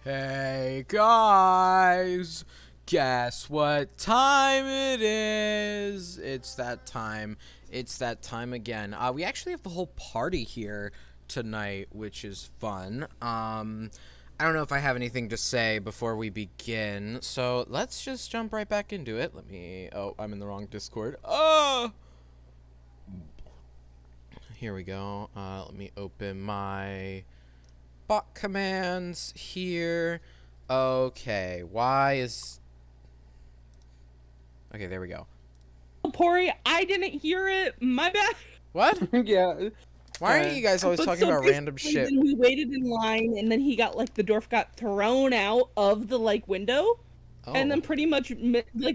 Hey guys, guess what time it is? It's that time. It's that time again. We actually have the whole party here tonight, which is fun. I don't know if I have anything to say before we begin, so let's just jump right back into it. Oh, I'm in the wrong Discord. Oh! Here we go. Let me open my bot commands here. Okay, okay, there we go. Pori, I didn't hear it. My bad. What? Yeah. Why are you guys always talking about random shit? Then we waited in line, and then the dwarf got thrown out of the window, and then pretty much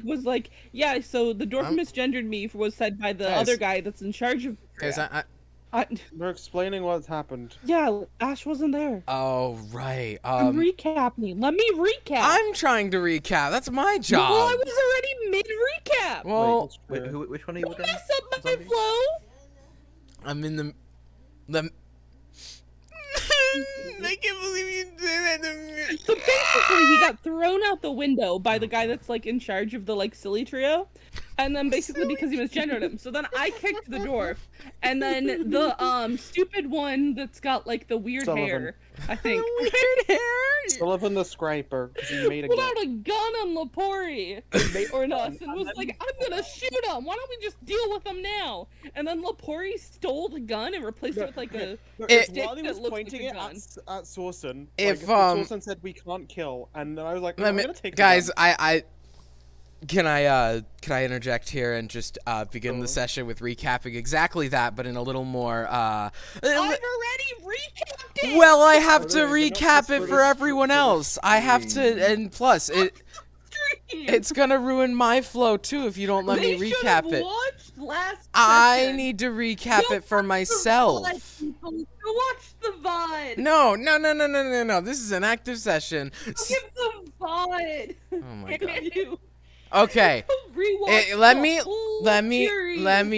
was like, yeah. So the dwarf misgendered me, was said by the other guy that's in charge of. Guys, We're explaining what's happened. Yeah, Ash wasn't there. Oh right. I'm recapping. Let me recap. I'm trying to recap. That's my job. Well, I was already mid-recap. Well, wait, which one are you Don't mess up my flow. I'm in the. I can't believe you did that to me. So basically, he got thrown out the window by the guy that's in charge of the silly trio, and then basically because he misgendered him. So then I kicked the dwarf, and then the stupid one that's got the weird hair, I think. Weird hair. Sullivan the Scraper, because he made a pulled out a gun on Lapori or us, and was like, "I'm gonna shoot him. Why don't we just deal with him now?" And then Lapori stole the gun and replaced it with a stick while he was that looks pointing like a it gun. at Sorsen, If Sorsen said we can't kill, and then I was like, I'm gonna take guys, the gun. Can I interject here and just begin the session with recapping exactly that, but in a little more I've already recapped it. well, I have to recap it for everyone else. I have to, and plus it's gonna ruin my flow too if you don't let me recap it. I need to recap it for myself. Watch the VOD. No. This is an active session. Give the VOD. Oh my god. Okay. Let me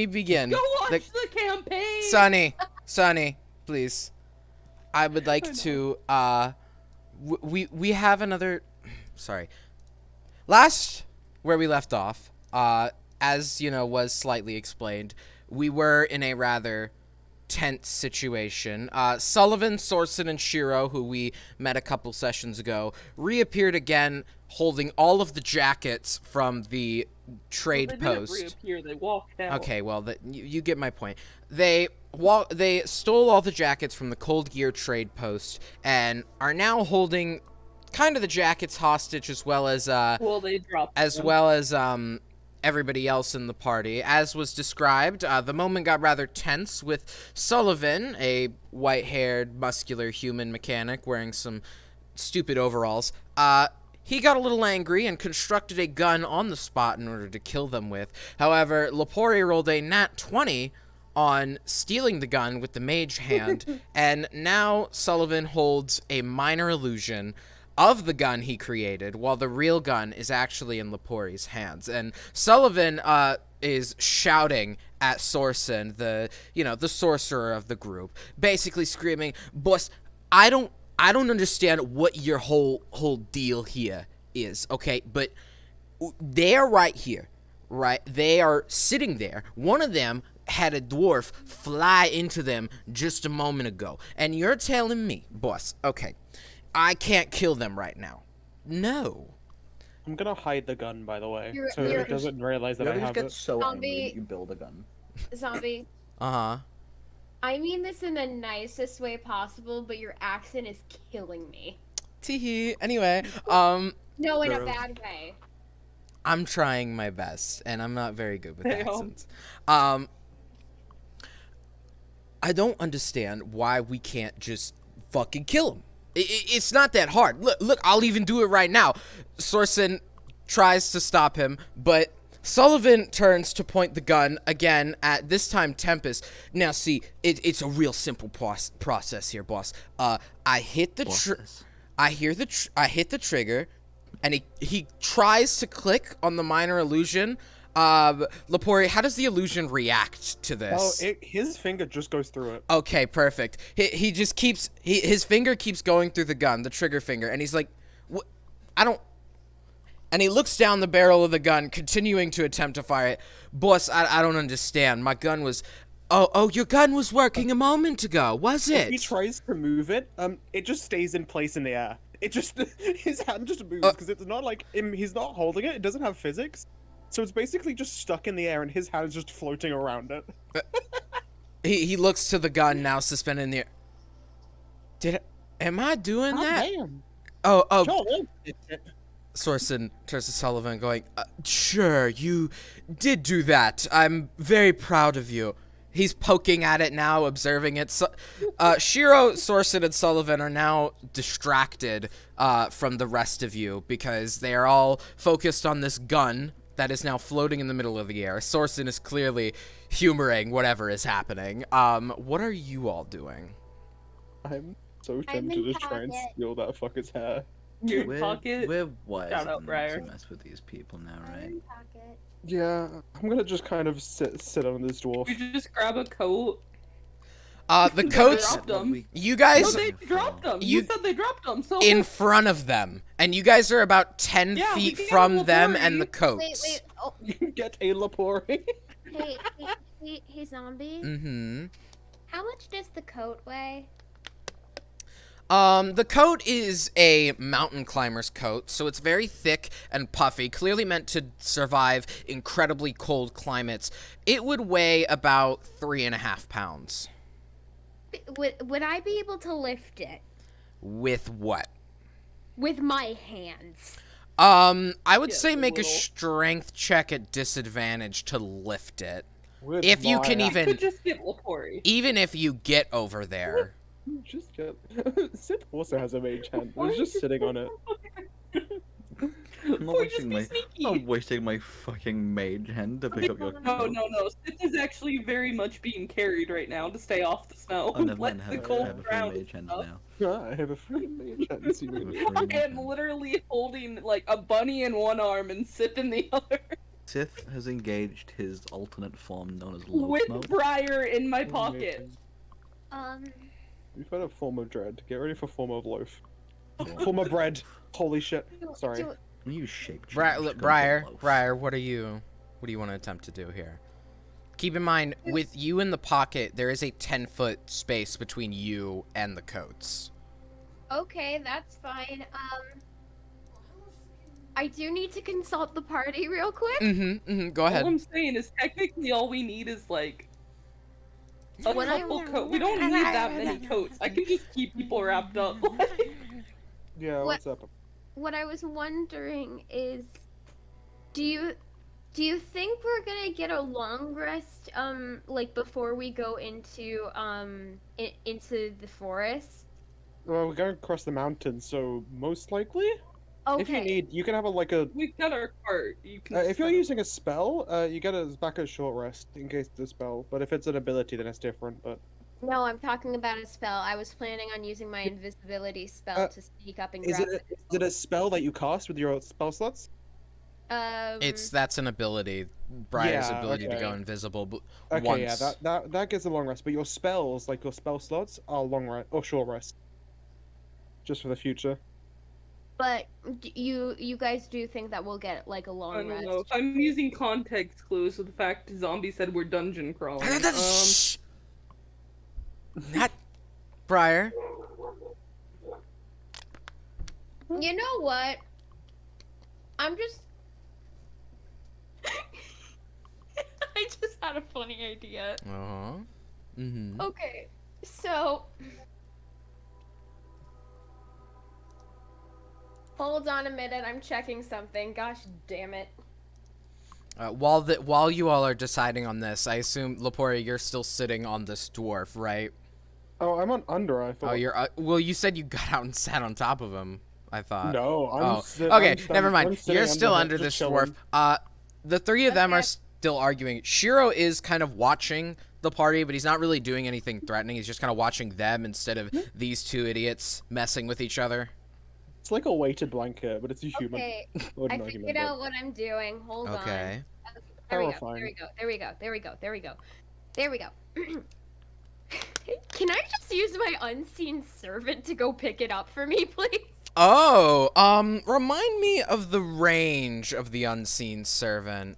begin. Go watch the campaign. Sonny, please. I would like to we have another sorry. Last where we left off, as was slightly explained, we were in a rather tense situation. Sullivan, Sorsen, and Shiro, who we met a couple sessions ago, reappeared again, holding all of the jackets from the trade post. They didn't reappear, they walked out. Okay, well, you get my point. They stole all the jackets from the Cold Gear trade post and are now holding kind of the jackets hostage, as well as they dropped them. Everybody else in the party. As was described, the moment got rather tense with Sullivan, a white-haired, muscular human mechanic wearing some stupid overalls. he got a little angry and constructed a gun on the spot in order to kill them with. However, Lepori rolled a nat 20 on stealing the gun with the mage hand, and now Sullivan holds a minor illusion of the gun he created, while the real gun is actually in Lepori's hands. And Sullivan is shouting at Sorsen, the sorcerer of the group, basically screaming, "Boss, I don't understand what your whole deal here is, okay? But they're right here, right? They are sitting there. One of them had a dwarf fly into them just a moment ago. And you're telling me, boss, okay, I can't kill them right now. No." I'm gonna hide the gun, by the way, so you're- it doesn't realize that I You have get it. so angry Zombie. that you build a gun. Zombie. Uh-huh. I mean this in the nicest way possible, but your accent is killing me. Teehee. Anyway, No, in a Girl. bad way. I'm trying my best, and I'm not very good with Damn. accents. I don't understand why we can't just fucking kill him. It's not that hard. Look, I'll even do it right now. Sorsen tries to stop him, but Sullivan turns to point the gun again at, this time, Tempest. Now, see, it's a real simple process here, boss. I hit the I hit the trigger, and he tries to click on the minor illusion. Lepori, how does the illusion react to this? His finger just goes through it. Okay, perfect. He just keeps his finger keeps going through the gun, the trigger finger, and he's like, "What? I don't." And he looks down the barrel of the gun, continuing to attempt to fire it. "Boss, I don't understand. My gun was, oh, your gun was working a moment ago, was If he it?" tries to move it, it just stays in place in the air. It just his hand just moves because it's not like he's not holding it. It doesn't have physics, so it's basically just stuck in the air, and his hand is just floating around it. He looks to the gun now suspended in the air. Am I doing that? Damn. Oh. Sure. Sorsen turns to Sullivan, going, "Sure, you did do that. I'm very proud of you." He's poking at it now, observing it. So, Shiro, Sorsen, and Sullivan are now distracted from the rest of you because they are all focused on this gun that is now floating in the middle of the air. Sorsen is clearly humoring whatever is happening. What are you all doing? I'm so I'm tempted in to try and pocket. steal that fucker's hair. Your pocket. We're wise Shout out, enough Briar. to mess with these people now, I'm right? in pocket. Yeah, I'm gonna just kind of sit on this dwarf. You just grab a coat. The coats, dropped them. you No, guys they dropped them. You- You said they dropped them. So in front of them, and you guys are about 10 Yeah, we feet can from get them Lepori. and the coats. Wait. Oh, You get a Lepori. hey, zombie. Mm-hmm. How much does the coat weigh? The coat is a mountain climber's coat, so it's very thick and puffy, clearly meant to survive incredibly cold climates. It would weigh about 3.5 pounds. Would I be able to lift it With what? with my hands? I would Yeah, say a make a little. strength check at disadvantage to lift it. With If you can my- even- could just get Lepori. Even if you get over there. Just get. Sip also has a mage hand. He's just sitting on it. I'm not Or just wasting be my sneaky. not wasting my fucking mage hand to pick up your coat. No. Sith is actually very much being carried right now to stay off the snow. Oh, never Let mind. I the have, cold I have a free ground mage hand stuff. now. I have a free mage hand. See I have a me. free I mage am hand. literally holding like a bunny in one arm and Sith in the other, Sith has engaged his alternate form known as Loaf with Mode. Briar in my pocket. We've had a form of dread. Get ready for form of loaf. Form of bread. Holy shit. Sorry. You shape change. Briar, Loaf. what do you want to attempt to do here? Keep in mind, with you in the pocket, there is a 10-foot space between you and the coats. Okay, that's fine. I do need to consult the party real quick. Go All ahead. I'm saying is technically all we need is like a When I- couple coats. We don't need that many coats. I can just keep people wrapped up. Yeah, What- what's up? What I was wondering is, do you think we're gonna get a long rest, like before we go into into the forest? Well, we're going across the mountain, so most likely. If you Okay. need, you can have a. We've got our cart. You can. If you're spend- using a spell, you get a back a short rest in case it's a spell. But if it's an ability, then it's different. But No, I'm talking about a spell. I was planning on using my invisibility spell Uh, to sneak up and is grab is it a spell that you cast with your spell slots? That's an ability. Briar's Yeah, ability to go okay. invisible Okay, yeah, once. that gets a long rest. But your spells, like your spell slots, are long rest or short rest, just for the future. But you guys do think that we'll get like a I long don't rest? know. If I'm using context clues with the fact zombie said we're dungeon crawling. Shh! Not Briar. You know what? I'm just. I just had a funny idea. Uh-huh. Mm-hmm. Okay, so. Hold on a minute, I'm checking something. Gosh damn it. While you all are deciding on this, I assume Laporia, you're still sitting on this dwarf, right? Oh, I'm on under. I Oh, thought. you're well. You said you got out and sat on top of him. I thought. No, Oh, okay. Never mind. I'm sitting You're still him, under just this dwarf. chilling. The three of them are Okay. still arguing. Shiro is kind of watching the party, but he's not really doing anything threatening. He's just kind of watching them instead of these two idiots messing with each other. It's like a weighted blanket, but it's a human. Okay, Or I not human, figured but- out what I'm doing. Hold on. Okay. There we go. Terrifying. There we go. There we go. There we go. There we go. There we go. Can I just use my unseen servant to go pick it up for me, please? Oh, remind me of the range of the unseen servant.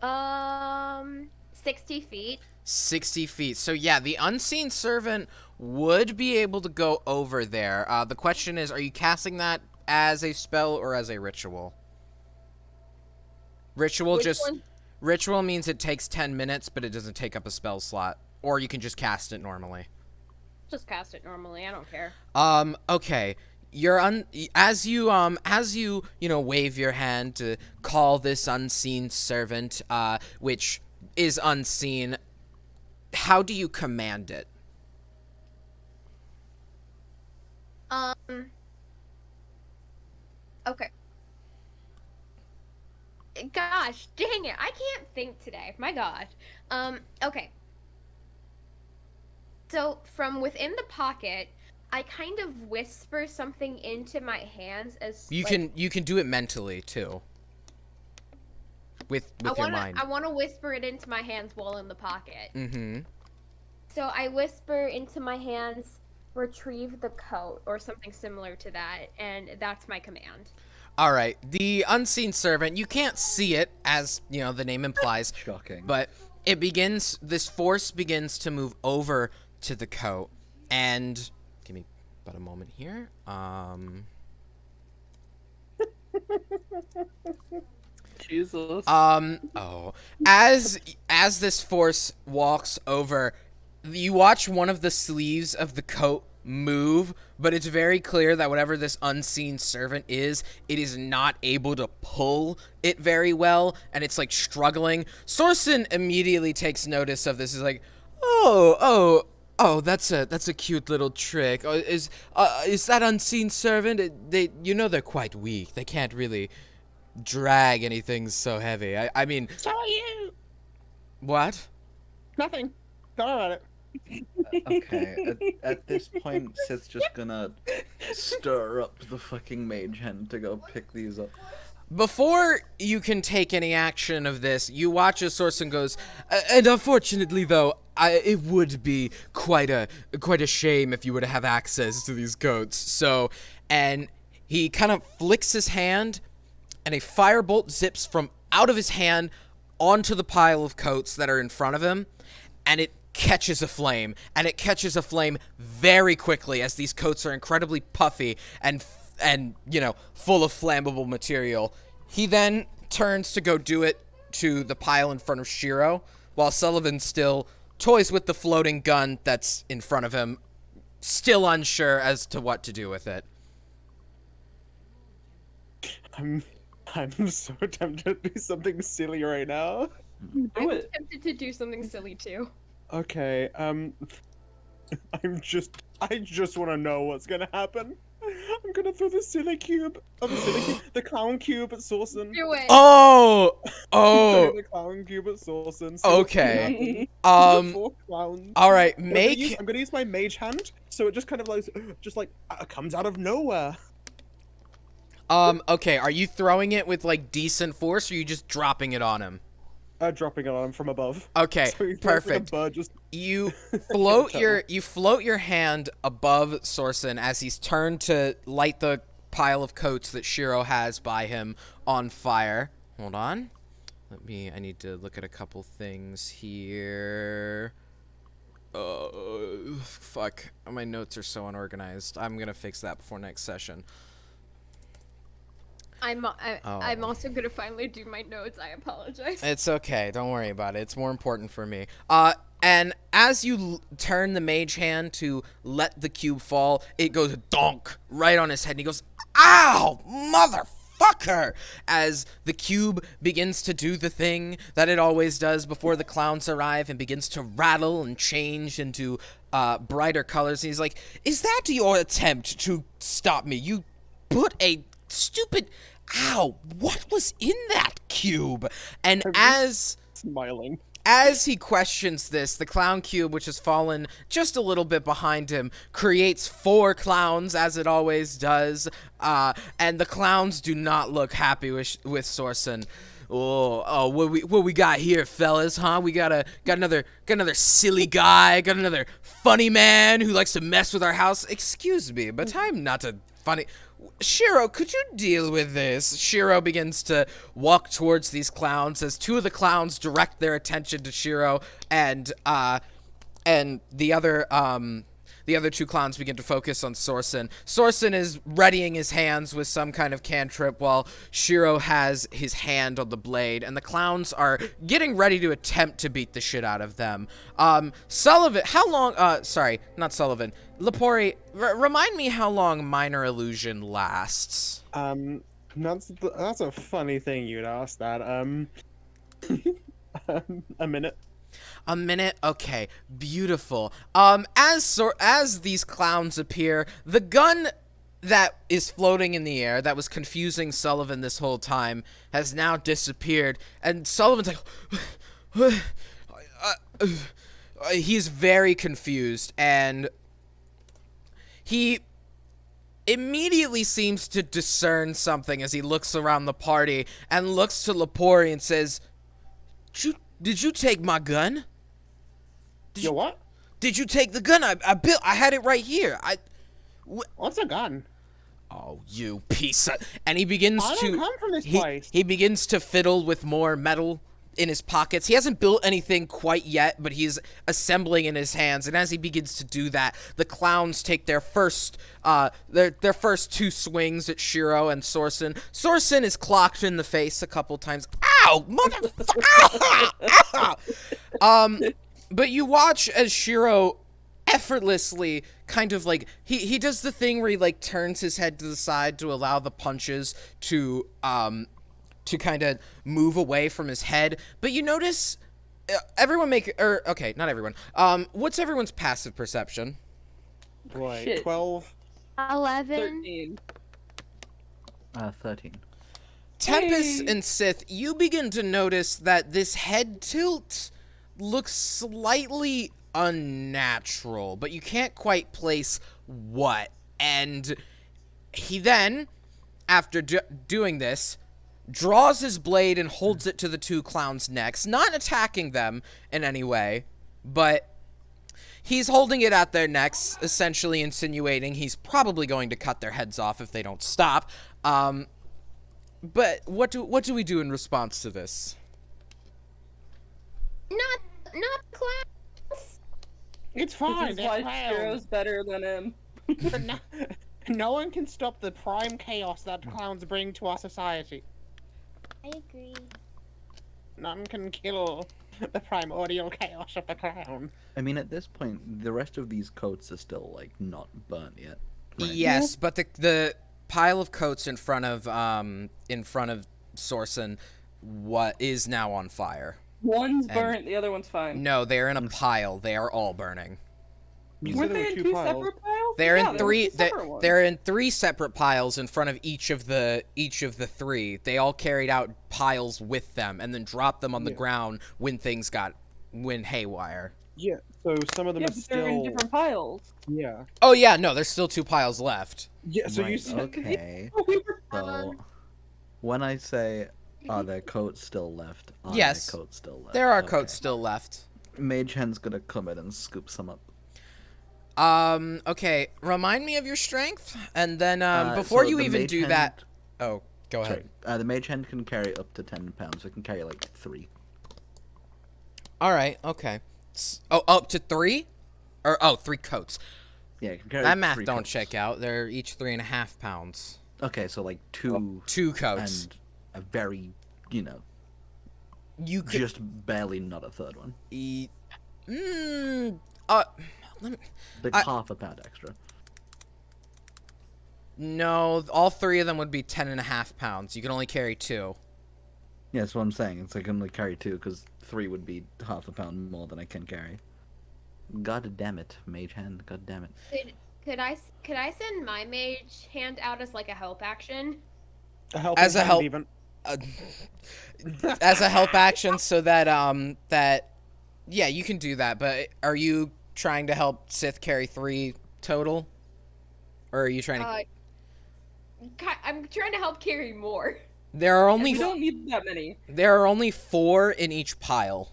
60 feet. 60 feet. So yeah, the unseen servant would be able to go over there. The question is, are you casting that as a spell or as a ritual? Ritual Which just one? ritual means it takes 10 minutes, but it doesn't take up a spell slot. Or you can just cast it normally. Just cast it normally. I don't care. Okay. You're as you wave your hand to call this unseen servant, which is unseen. How do you command it? Okay. Gosh, dang it. I can't think today. My God. Okay. So, from within the pocket, I kind of whisper something into my hands as You can do it mentally too. With your mind. I want to whisper it into my hands while in the pocket. Mm-hmm. So I whisper into my hands, retrieve the coat, or something similar to that, and that's my command. All right. The unseen servant, you can't see it, as the name implies, Shocking. but this force begins to move over to the coat, and give me but a moment here. Jesus. As this force walks over, you watch one of the sleeves of the coat move, but it's very clear that whatever this unseen servant is, it is not able to pull it very well, and it's like struggling. Sorsen immediately takes notice of this. He's like, oh, that's a cute little trick. Oh, is that unseen servant? They're quite weak. They can't really drag anything so heavy. I mean, So are you. what? Nothing. Don't worry about it. Okay, at this point, Sith's just gonna stir up the fucking mage hand to go pick these up. Before you can take any action of this, you watch as Sorsen goes, and unfortunately, though, it would be quite a shame if you were to have access to these goats. So, and he kind of flicks his hand, and a firebolt zips from out of his hand onto the pile of coats that are in front of him, and it catches a flame, and it catches a flame very quickly as these coats are incredibly puffy and full of flammable material. He then turns to go do it to the pile in front of Shiro, while Sullivan still toys with the floating gun that's in front of him, still unsure as to what to do with it. I'm so tempted to do something silly right now. Do I'm it. tempted to do something silly too. Okay, I just want to know what's gonna happen. I'm gonna throw the silly cube. Oh, the clown cube at Sorsen. Do it. Oh, Throw oh, the clown cube at Sorsen. okay. 4 clowns. All right, I'm gonna use my mage hand, so it just kind of like, comes out of nowhere. Okay, are you throwing it with like decent force, or are you just dropping it on him? Dropping it on him from above. Okay, So he throws like a perfect. bird, just You Turtle. float your hand above Sorsen as he's turned to light the pile of coats that Shiro has by him on fire. Hold on. I need to look at a couple things here. Fuck. My notes are so unorganized. I'm gonna fix that before next session. I'm Oh. also gonna finally do my notes. I apologize. It's okay. Don't worry about it. It's more important for me. And as you turn the mage hand to let the cube fall, it goes donk right on his head, and he goes, "Ow, motherfucker!" As the cube begins to do the thing that it always does before the clowns arrive and begins to rattle and change into brighter colors. And he's like, "Is that your attempt to stop me? You put a stupid... Ow, what was in that cube?" And as smiling. he questions this, the clown cube, which has fallen just a little bit behind him, creates 4 clowns, as it always does. And the clowns do not look happy with Sorsen. Oh, what we got here, fellas? Huh? We got another silly guy, got another funny man who likes to mess with our house. Excuse me, but I'm not a funny... Shiro, could you deal with this? Shiro begins to walk towards these clowns as 2 of the clowns direct their attention to Shiro, and the other 2 clowns begin to focus on Sorsen. Sorsen is readying his hands with some kind of cantrip while Shiro has his hand on the blade, and the clowns are getting ready to attempt to beat the shit out of them. Sullivan, how long, sorry, not Sullivan. Lepori, remind me how long Minor Illusion lasts. That's a funny thing you'd ask that. A minute. A minute? Okay, beautiful. As these clowns appear, the gun that is floating in the air that was confusing Sullivan this whole time has now disappeared, and Sullivan's like, he's very confused, and he immediately seems to discern something as he looks around the party and looks to Lepori and says, Did you take my gun? What? Did you take the gun? I had it right here. What's a gun? Oh, you piece of... And he begins I don't come from this place. He begins to fiddle with more metal in his pockets. He hasn't built anything quite yet, but he's assembling in his hands. And as he begins to do that, the clowns take their first their first 2 swings at Shiro and Sorsen. Sorsen is clocked in the face a couple times. Ow, motherfucker! But you watch as Shiro effortlessly kind of like he does the thing where he like turns his head to the side to allow the punches to kind of move away from his head. But you notice everyone okay, not everyone. What's everyone's passive perception? Boy, Shit. 12. 11. 13. 13. Tempest Hey. and Sith, you begin to notice that this head tilt looks slightly unnatural, but you can't quite place what. And he then, after doing this, draws his blade and holds it to the 2 clowns' necks, not attacking them in any way, but he's holding it at their necks, essentially insinuating he's probably going to cut their heads off if they don't stop. But what do we do in response to this? Not clowns. It's This fine. is They're why clowns. Shiro's better than him. No one can stop the prime chaos that clowns bring to our society. I agree. None can kill the primordial chaos of the clown. I mean, at this point, the rest of these coats are still, like, not burnt yet. right? Yes, but the pile of coats in front of Sorsen what is now on fire. One's And- burnt, the other one's fine. No, they are in a pile. They are all burning. You Weren't said there they were in 2 2 piles. separate piles? They're Yeah, in there were three. two separate ones. They're in three separate piles in front of each of the three. They all carried out piles with them and then dropped them on the Yeah. ground when things went haywire. Yeah. So some of them Yeah, are but they're in still. different piles. Yeah. Oh yeah, no, there's still 2 piles left. Yeah. So you Right, see. okay. We were- So, when I say, are there coats still left? Are Yes. there coats still left? There are Okay. coats still left. Mage Hand's gonna come in and scoop some up. Okay. Remind me of your strength, and then So before you the even Mage do Hand- that. Oh, go ahead. Sorry, the Mage Hand can carry up to 10 pounds. It can carry like 3. All right. Okay. Oh, up to 3, or 3 coats. Yeah, it can carry That math 3 don't coats. check out. They're each 3.5 pounds. Okay, so like 2 2 coats. and a very, You could just barely not a third one. eat. Let me. Like I- half a pound extra. No, all 3 of them would be 10.5 pounds. You can only carry 2. Yeah, that's what I'm saying. It's like I can only carry 2 because 3 would be half a pound more than I can carry. God damn it, Mage Hand. God damn it. Could I send my mage hand out as like a help action? As a hand help- Even. As a help action, so that yeah, you can do that. But are you trying to help Sith carry 3 total, or are you trying to? I'm trying to help carry more. There are We only don't need that many. 4 in each pile.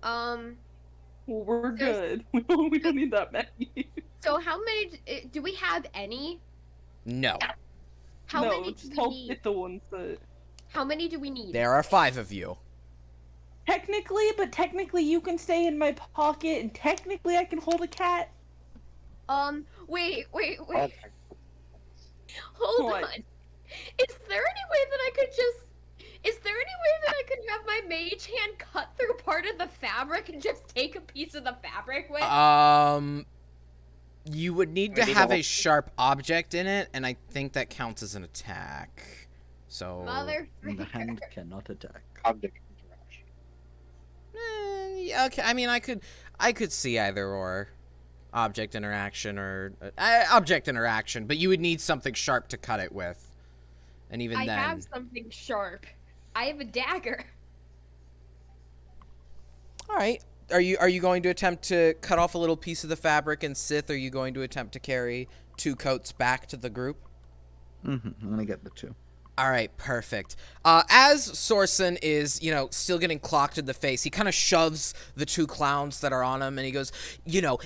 Um. Well, we're There's- good. We don't need that many. So how many do we have? Any? No, How no, many do just we help need? get the ones that. How many do we need? there are 5 of you. Technically you can stay in my pocket, and technically I can hold a cat. Wait. Okay. Hold What? on. Is there any way that I could just? Is there any way that I could have my mage hand cut through part of the fabric and just take a piece of the fabric with? You would need to We need have a a whole- sharp object in it, and I think that counts as an attack. So. Mother. The hand cannot attack. Object interaction. Yeah, okay. I mean, I could see either or, object interaction or object interaction, but you would need something sharp to cut it with, and even I then. have something sharp. I have a dagger. All right. Are you going to attempt to cut off a little piece of the fabric, and Sith, are you going to attempt to carry 2 coats back to the group? I'm gonna get the 2. All right, perfect. As Sorson is, still getting clocked in the face, he kind of shoves the 2 clowns that are on him, and he goes,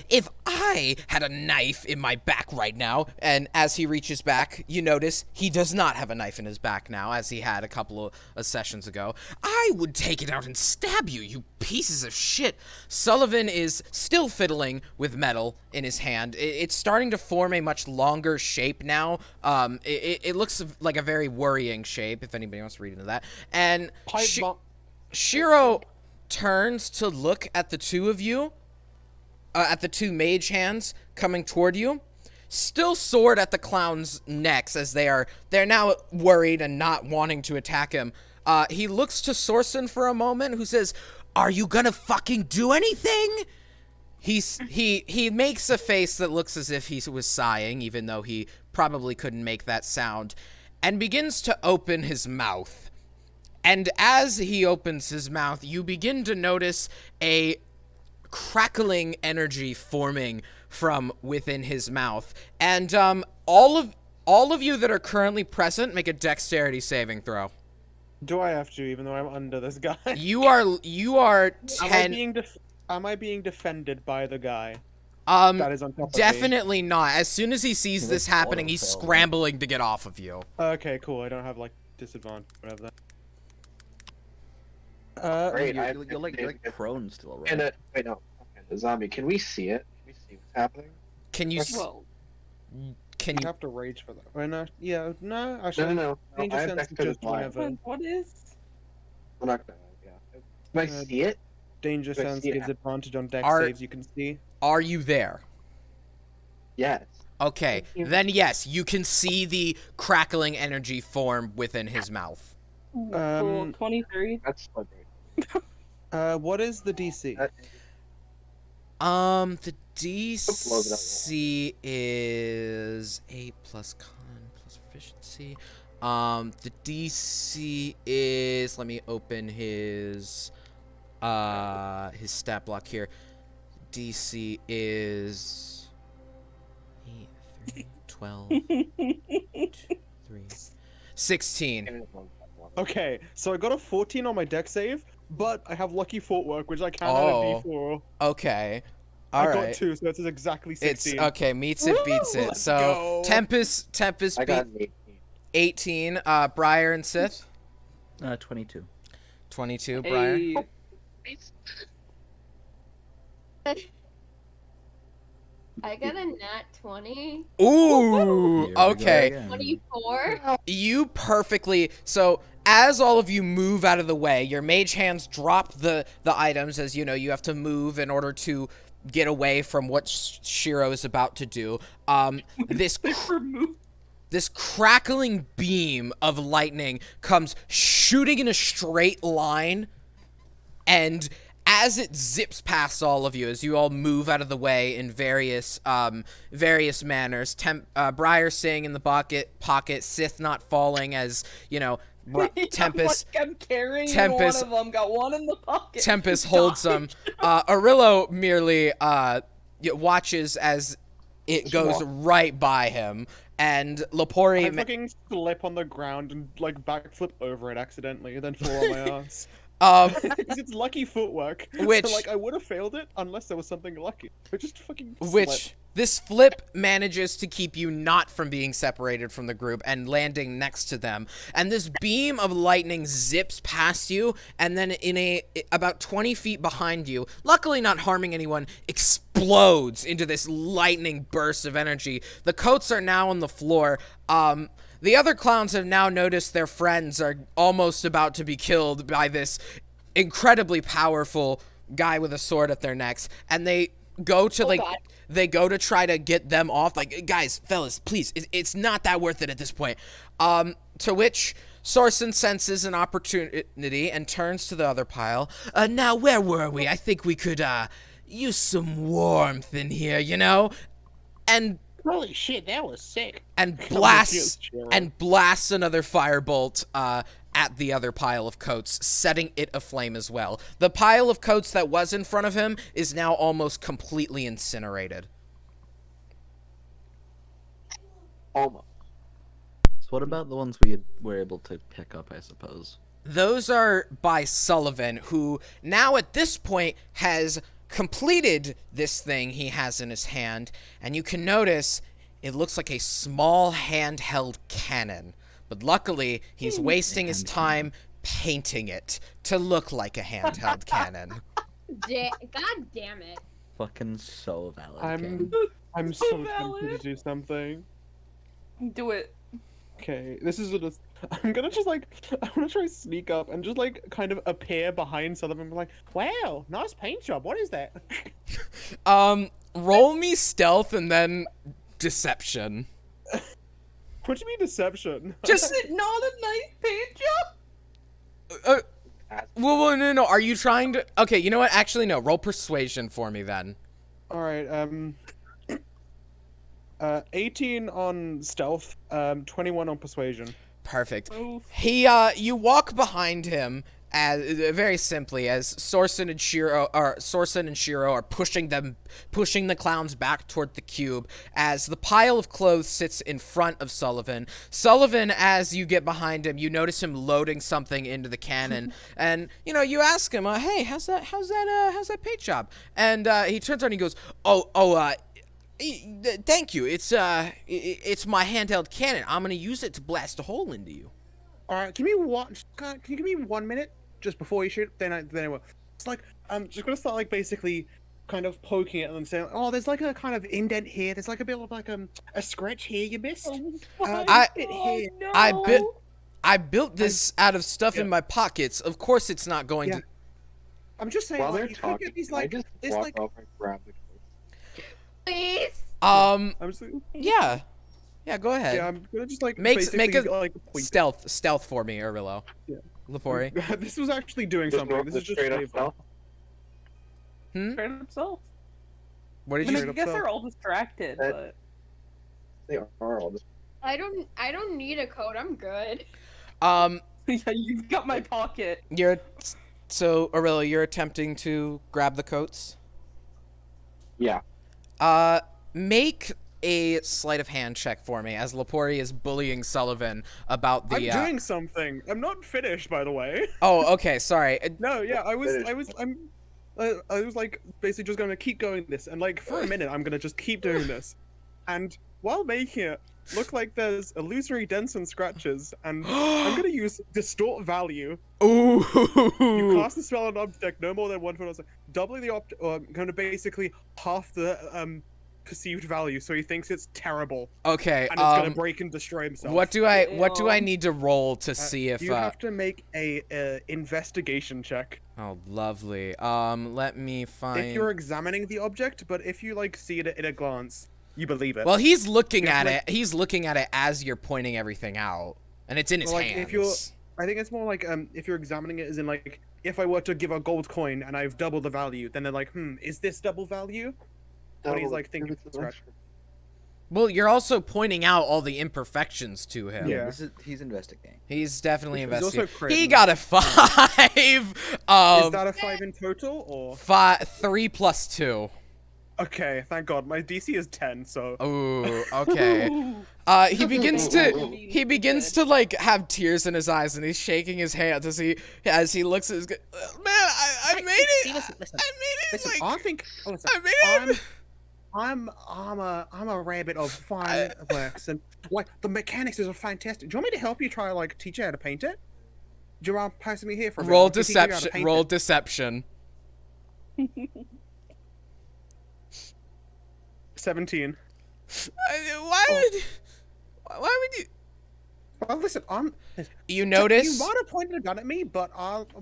if I had a knife in my back right now, and as he reaches back, you notice he does not have a knife in his back now, as he had a couple of sessions ago, I would take it out and stab you, you pieces of shit. Sullivan is still fiddling with metal in his hand. It's starting to form a much longer shape now. It looks like a very worrying shape, if anybody wants to read into that. And Shiro turns to look at the 2 of you, at the 2 mage hands coming toward you, still sword at the clown's necks as they're now worried and not wanting to attack him. He looks to Sorson for a moment, who says, "Are you gonna fucking do anything?" He makes a face that looks as if he was sighing, even though he probably couldn't make that sound, and begins to open his mouth. And as he opens his mouth, you begin to notice a crackling energy forming from within his mouth. And all of you that are currently present, make a dexterity saving throw. Do I have to, even though I'm under this guy? You are Am I being defended by the guy that that is on top of me? definitely not. As soon as he sees He this looks happening, he's auto-failed. scrambling to get off of you. Okay, cool. I don't have like disadvantage, whatever that. Great. You're like prone still, right? And wait, no. Okay, the zombie. Can we see it? Can we see what's happening? Can you Well, can You you have to rage for that. Right now? Yeah, no, No, actually, no. Danger I have sense Dexter is as just well. whenever. what is? I'm not gonna. Yeah. Can I see it? Danger Do I sense see it gives advantage on dex Are- saves, you can see. are you there? Yes. Okay, Thank you. then yes, you can see the crackling energy form within his mouth. Cool, 23. That's what. What is the DC? That- The DC is 8 plus con plus proficiency. The DC is, let me open his stat block here. DC is 8, 3, 12, 3, 16. Okay, so I got a 14 on my deck save, but I have lucky footwork, which I can add a Oh. D4. Okay. I All got right. 2, so it's exactly 16. It's okay. Meets it, beats Woo, it. let's So go. Tempest I beat got an 18. 18. Briar and Sith 22. 22. Briar. Hey. I got a nat 20. Ooh. Here we go Okay. again. 24. You perfectly. So as all of you move out of the way, your mage hands drop the items, as you know you have to move in order to get away from what Shiro is about to do. This This crackling beam of lightning comes shooting in a straight line, and as it zips past all of you, as you all move out of the way in various manners, Briar staying in the pocket, Sith not falling, as you know, Tempest. I'm carrying Tempest- one of them. Got one in the pocket. Tempest holds them. Arillo merely watches as it goes right by him, and I Lepori. fucking slip on the ground and like backflip over it accidentally, and then fall on my ass. Because it's lucky footwork. Which- so, like, I would have failed it unless there was something lucky. But just fucking Which slip. this flip manages to keep you not from being separated from the group and landing next to them. And this beam of lightning zips past you, and then about 20 feet behind you, luckily not harming anyone, explodes into this lightning burst of energy. The coats are now on the floor. The other clowns have now noticed their friends are almost about to be killed by this incredibly powerful guy with a sword at their necks, and they go to God. try to get them off. Like, guys, fellas, please, it's not that worth it at this point. To which Sorsen senses an opportunity and turns to the other pile. Now, where were we? I think we could use some warmth in here, you know? And Holy shit, that was sick. and with blasts you, Shiro. and blasts another firebolt at the other pile of coats, setting it aflame as well. The pile of coats that was in front of him is now almost completely incinerated. Almost. So what about the ones were able to pick up, I suppose? Those are by Sullivan, who now at this point has completed this thing he has in his hand, and you can notice it looks like a small handheld cannon. But luckily, he's wasting his time painting it to look like a handheld cannon. God damn it. Fucking so valid. King. I'm So so valid. tempted to do something. Do it. Okay, this is just. I'm gonna just like. I'm gonna try to sneak up and just like kind of appear behind Sullivan and be like, wow, nice paint job. What is that? Roll me stealth and then deception. What do you mean deception? Just, Is it not a nice paint job? well, no. Are you trying to? Okay, you know what? Actually, no. Roll persuasion for me then. All right. 18 on stealth. 21 on persuasion. Perfect. Oof. You walk behind him as very simply as Sorsen and Shiro are pushing the clowns back toward the cube as the pile of clothes sits in front of Sullivan. Sullivan, as you get behind him, you notice him loading something into the cannon, and you ask him, "Hey, how's that paint job?" And he turns around and he goes, "Thank you. It's my handheld cannon. I'm gonna use it to blast a hole into you." All right. Can you give me 1 minute just before you shoot? Then I will. It's like I'm just gonna start like basically kind of poking it and then saying, "Oh, there's like a kind of indent here. There's like a bit of like a scratch here you missed. I- Bit here." no. I built this out of stuff in my pockets. Of course, it's not going Yeah. to. I'm just saying, While like, they're you could talking, get these can I like just this walk like. over and grab the coat? Please. I'm just, Yeah, go ahead. yeah, I'm gonna just like Make basically, a like point. stealth for me, Arillo. Yeah. Lepori. This was actually doing Just something. roll This the is just straight up flavor. stealth? Hmm? Straight up self. What did I mean, you? I guess they're all distracted, but They are all just. I don't need a code. I'm good. Um, yeah, you've got my pocket. you're so Aurelia, you're attempting to grab the coats. Yeah. Make a sleight of hand check for me as Lepori is bullying Sullivan about the. I'm doing something. I'm not finished, by the way. Oh, okay. Sorry. No, yeah, I was like basically just gonna keep going this, and like for a minute, I'm gonna just keep doing this, and while making it look like there's illusory dents and scratches, and I'm gonna use distort value. Ooh. You cast the spell on an object no more than 1 foot, doubling the object, or kind of basically half the perceived value, so he thinks it's terrible, Okay. and it's gonna break and destroy himself. What do I need to roll to see if? You have to make a investigation check. Oh, lovely. Let me find. If you're examining the object, but if you like see it at a glance, you believe it. Well, he's looking Yeah, at like- it. He's looking at it as you're pointing everything out, and it's in his Well, like, hands. if you're- I think it's more like if you're examining it as in like if I were to give a gold coin and I've doubled the value, then they're like, is this double value? When he's like thinking from scratch. Well, you're also pointing out all the imperfections to him. Yeah. He's investigating. He's definitely He's also investigating. He crit. got a 5. Is that a 5 in total or? 3 plus 2. Okay, thank God. My DC is 10, so. Ooh, okay. He begins to like have tears in his eyes, and he's shaking his hands as he looks at his. Man, I made it. Listen, I made it. listen, like, I think. Listen, I made it. I'm a rabbit of fine works, and like the mechanics are fantastic. Do you want me to help you try like teach you how to paint it? Do you mind passing me here for a bit? Roll I can teach you how to deception. paint Roll it. deception. 17. Why would you? Well, listen, You notice. You might have pointed a gun at me, but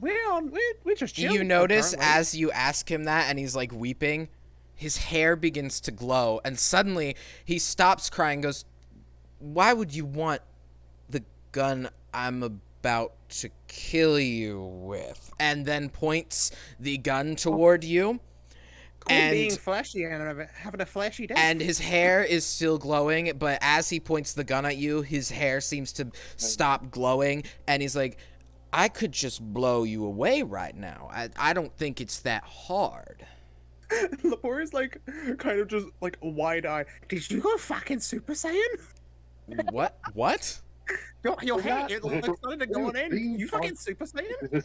we're just chilling. You notice apparently. as you ask him that, and he's like weeping, his hair begins to glow, and suddenly he stops crying, and goes, "Why would you want the gun I'm about to kill you with?" And then points the gun toward you. Cool And being flashy and having a flashy day. and his hair is still glowing, but as he points the gun at you, his hair seems to stop glowing, and he's like, "I could just blow you away right now. I don't think it's that hard." Lepore is like kind of just like wide eye. Did you go fucking Super Saiyan? What? What? Your Was hair that- it like started to go on end. Green You fucking font- Super Saiyan?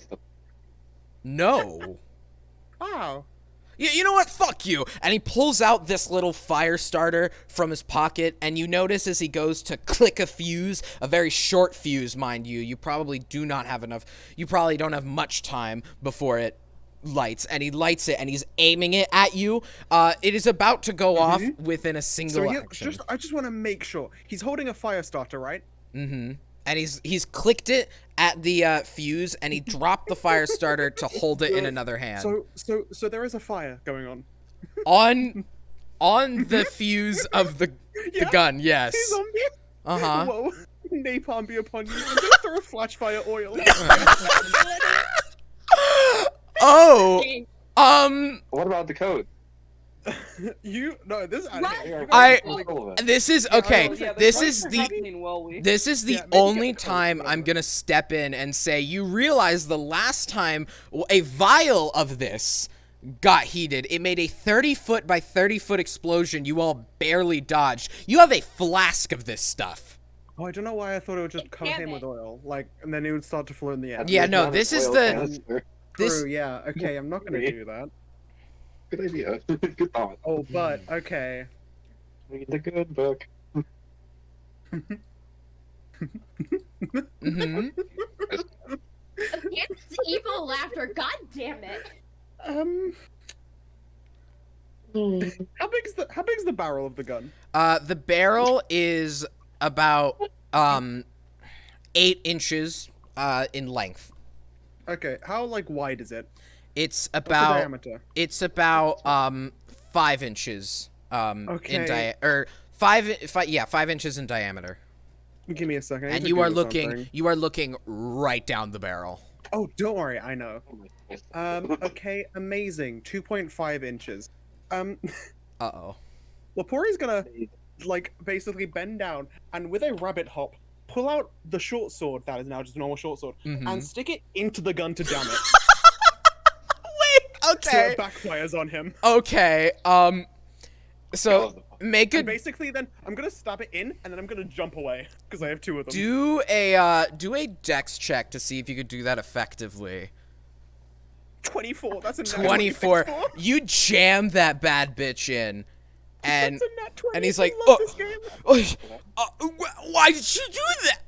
No. Wow. You know what? Fuck you. And he pulls out this little fire starter from his pocket, and you notice as he goes to click a fuse, a very short fuse, mind you. You probably do not have enough. You probably don't have much time before it lights, and he lights it, and he's aiming it at you. It is about to go off within a single action. I just want to make sure he's holding a fire starter, right? Mm-hmm. And he's clicked it at the fuse, and he dropped the fire starter to hold it in another hand. So there is a fire going on. On the fuse of the Yeah, gun, yes. He's on me. Uh-huh. Whoa. Napalm be upon you. I'm gonna throw a flash fire oil. Oh, What about the code? This this is okay. Oh, yeah, This the is fights are the happening while we- this is the Yeah, maybe only get the code, time I'm gonna step in and say you realize the last time a vial of this got heated, it made a 30-foot by 30-foot explosion. You all barely dodged. You have a flask of this stuff. Oh, I don't know why I thought it would just cover Damn him it. with oil, like, and then it would start to float in the air. Yeah, no, Not this an is oil the- canister. This True, yeah. Okay, I'm not gonna do that. Good idea. Good thought. Oh, but okay. Read the good book. mhm. Against evil laughter. God damn it. How big is the barrel of the gun? The barrel is about 8 inches in length. Okay, how like wide is it? It's What's the about diameter? 5 inches in Okay. 5 inches in diameter. Give me a second. I need And to you are Google looking something. right down the barrel. Oh, don't worry, I know. Oh my goodness. Okay, amazing. 2.5 inches. Uh-oh. Lapori's gonna, like, basically bend down and with a rabbit hop, pull out the short sword that is now just a normal short sword and stick it into the gun to jam it. Wait, So okay. it backfires on him. Okay, so make And a basically then I'm gonna stab it in and then I'm gonna jump away because I have 2 of them. do a dex check to see if you could do that effectively. 24. That's a nat 24. 20 score. You jam that bad bitch in, and That's a nat 20. and he's I like, love oh, this game. why did you do that?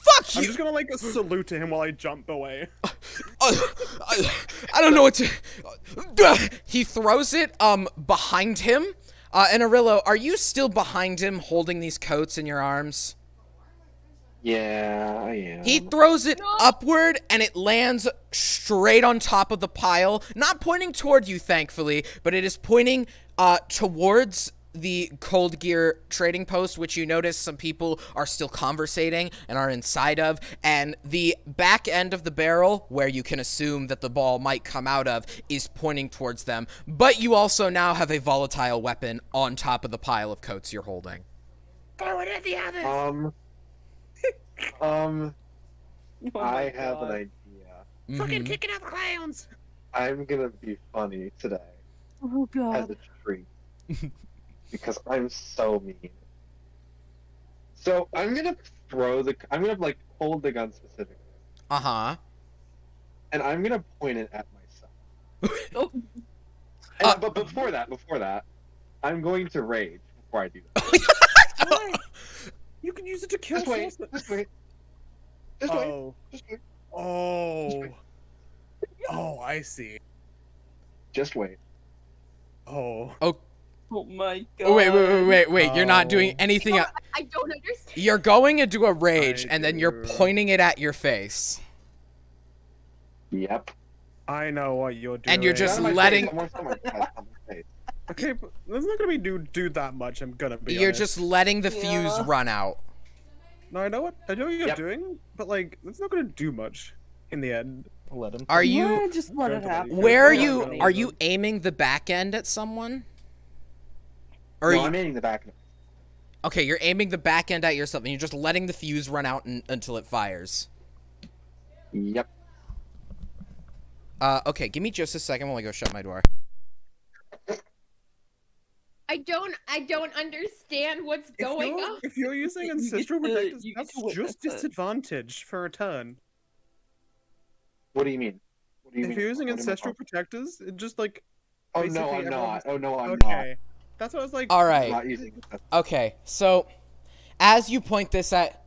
Fuck I'm you. just gonna like salute to him while I jump away. I don't know what to. He throws it behind him. And Arillo, are you still behind him, holding these coats in your arms? Yeah, I am. He throws it upward, and it lands straight on top of the pile. Not pointing toward you, thankfully, but it is pointing towards the Cold Gear trading post, which you notice some people are still conversating and are inside of. And the back end of the barrel, where you can assume that the ball might come out of, is pointing towards them. But you also now have a volatile weapon on top of the pile of coats you're holding. Throw it at the others. Oh my I have God. an idea. Fucking kicking out the clowns. I'm gonna be funny today Oh as God. a treat because I'm so mean. So I'm gonna I'm gonna like hold the gun specifically, Uh-huh. and I'm gonna point it at myself. Oh, And, but before that, I'm going to rage before I do that. Why? You can use it to kill Just wait, Saucer. just wait, just wait, Oh. just wait, Oh. Oh, I see. just wait. Oh. oh my God. Oh, wait. You're not doing Oh. anything. I don't understand. You're going into a rage, I and then you're do. pointing it at your face. Yep. I know what you're doing. And you're just Not on my letting- face, I want someone to touch on my face. Okay, but there's not gonna be do that much. I'm gonna be. You're honest. just letting the fuse Yeah. run out. No, I know what you're Yep. doing, but like, it's not gonna do much in the end. Let him. Are you? Yeah, just let Go it to the- happen. Where are Yeah, you? I'm Are gonna- you aiming the back end at someone? Or No, you, I'm aiming the back. okay, you're aiming the back end at yourself, and you're just letting the fuse run out until it fires. Yep. Okay, give me just a second while I go shut my door. I don't understand what's going on. If you're using You get ancestral to- protectors, you get that's to witness just it. disadvantage for a turn. What do you mean? What do you If mean? you're using What am I ancestral talking- protectors, it just like. Oh no, basically I'm everyone not. has- Oh no, I'm Okay, that's what I was like. All not. I'm right. not using it. Okay, so as you point this at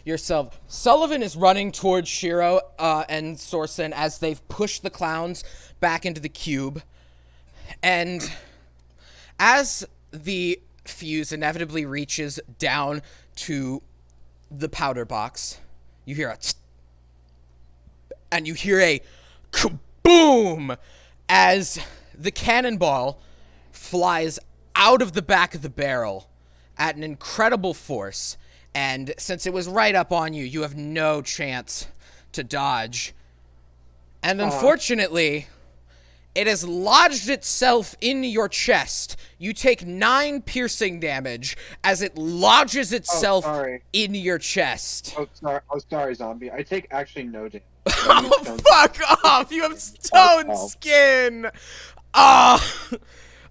yourself, Sullivan is running towards Shiro and Sorsen as they've pushed the clowns back into the cube, and as the fuse inevitably reaches down to the powder box, you hear a tsk, and you hear a kaboom as the cannonball flies out of the back of the barrel at an incredible force. And since it was right up on you, you have no chance to dodge. And unfortunately, it has lodged itself in your chest. You take 9 piercing damage as it lodges itself sorry. in your chest. Oh, sorry, zombie. I take actually no damage. Oh, fuck off! You have stone Oh. skin!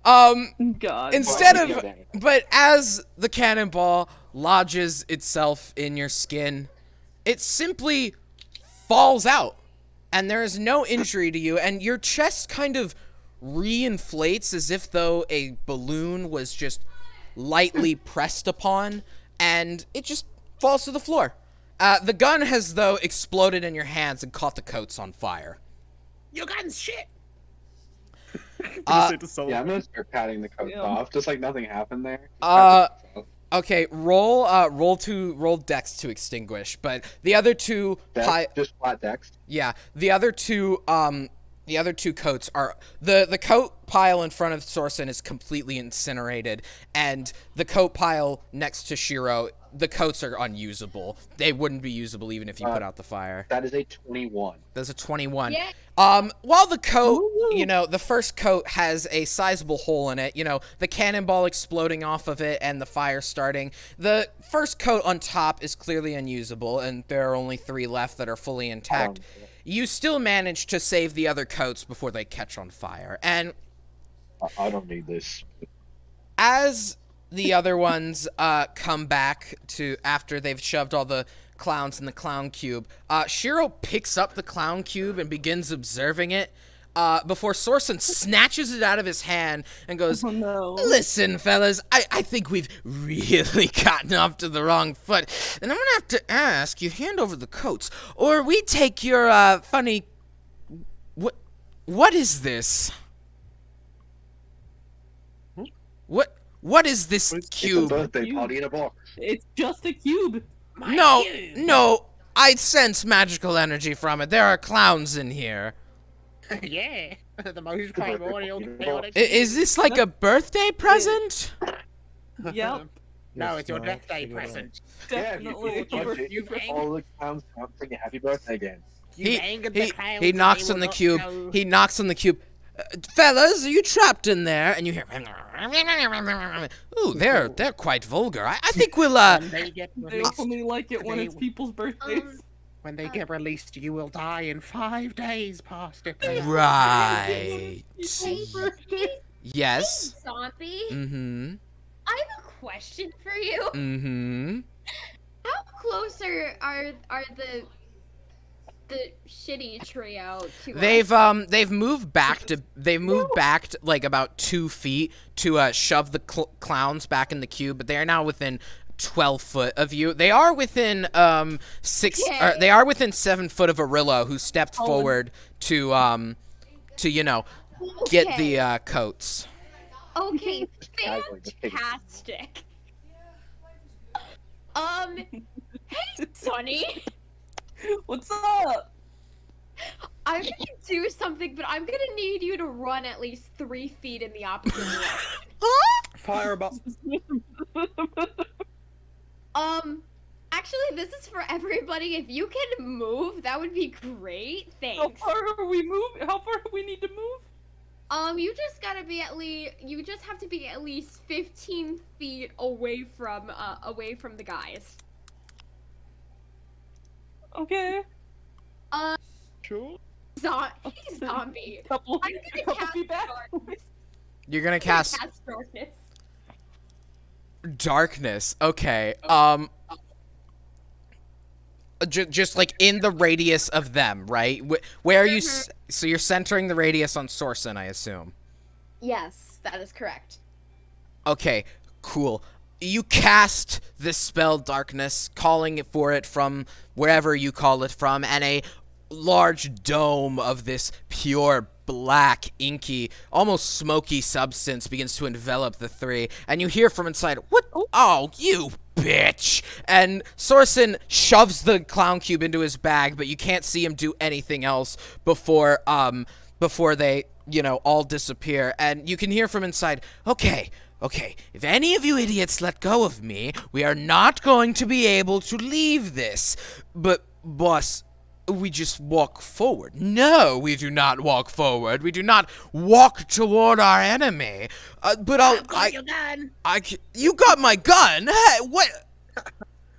God. Instead Well, I take no of, damage. but as the cannonball lodges itself in your skin, it simply falls out, and there is no injury to you, and your chest kind of reinflates as if though a balloon was just lightly pressed upon, and it just falls to the floor. The gun has, though, exploded in your hands and caught the coats on fire. Your gun's shit. Uh, Say to Sullivan. Yeah, I'm gonna start patting the coats Yeah. off, just like nothing happened there. Just Uh, pat the coats Okay, roll dex to extinguish, but the other two off. Just flat decks. the other two coats are the coat pile in front of Sorsen is completely incinerated, and the coat pile next to Shiro the coats are unusable. They wouldn't be usable even if you put out the fire. That is a 21. There's a 21. Yeah. While the coat, Woo! the first coat has a sizable hole in it, the cannonball exploding off of it and the fire starting. The first coat on top is clearly unusable, and there are only 3 left that are fully intact. You still manage to save the other coats before they catch on fire. And I don't need this. as the other ones come back to after they've shoved all the clowns in the clown cube, Shiro picks up the clown cube and begins observing it before Sorsen snatches it out of his hand and goes, Oh no. "Listen, fellas, I think we've really gotten off to the wrong foot, and I'm gonna have to ask you hand over the coats, or we take your funny. What is this? What is this It's a cube? birthday party in a box. It's just a cube. No, I sense magical energy from it. There are clowns in here. Yeah, the most primordial chaotic. Is this like a birthday present? Yep. No, it's your death day present. Definitely. You all the clowns come sing a happy birthday again. He knocks on the cube. He knocks on the cube. Fellas, are you trapped in there? And you hear, ooh, they're quite vulgar. I think we'll They only like it when it's people's birthdays. When they get released, you will die in 5 days past it. right. Hey, Yes. Zombie. Mm-hmm. I have a question for you. Mm-hmm. How close are the shitty trio to us? They've moved back like about 2 feet to shove the clowns back in the cube, but they are now within 12 foot of you. They are within 6. Okay. They are within 7 foot of Arillo, who stepped forward to get Okay. the coats. Okay, fantastic. Hey, Sonny. What's up? I'm gonna do something, but I'm gonna need you to run at least 3 feet in the opposite direction. Fireball. Actually, this is for everybody. If you can move, that would be great. How Thanks. far are we moving? How far do we need to move? You just gotta be you just have to be at least 15 feet away from the guys. Okay. Sure. He's zombie. Couple I'm gonna cast feet back. darkness. You're gonna I'm gonna cast cast darkness. darkness. Okay. Just like in the radius of them, right? Where are you? So you're centering the radius on Sorsen, I assume. Yes, that is correct. Okay, cool. You cast this spell darkness, calling for it from wherever you call it from, and a large dome of this pure black, inky, almost smoky substance begins to envelop the 3, and you hear from inside, "What? Oh, you bitch!" And Sorsen shoves the clown cube into his bag, but you can't see him do anything else before they, all disappear. And you can hear from inside, Okay, if any of you idiots let go of me, we are not going to be able to leave this. But, boss, we just walk forward. No, we do not walk forward. We do not walk toward our enemy. But you got my gun? Hey, what?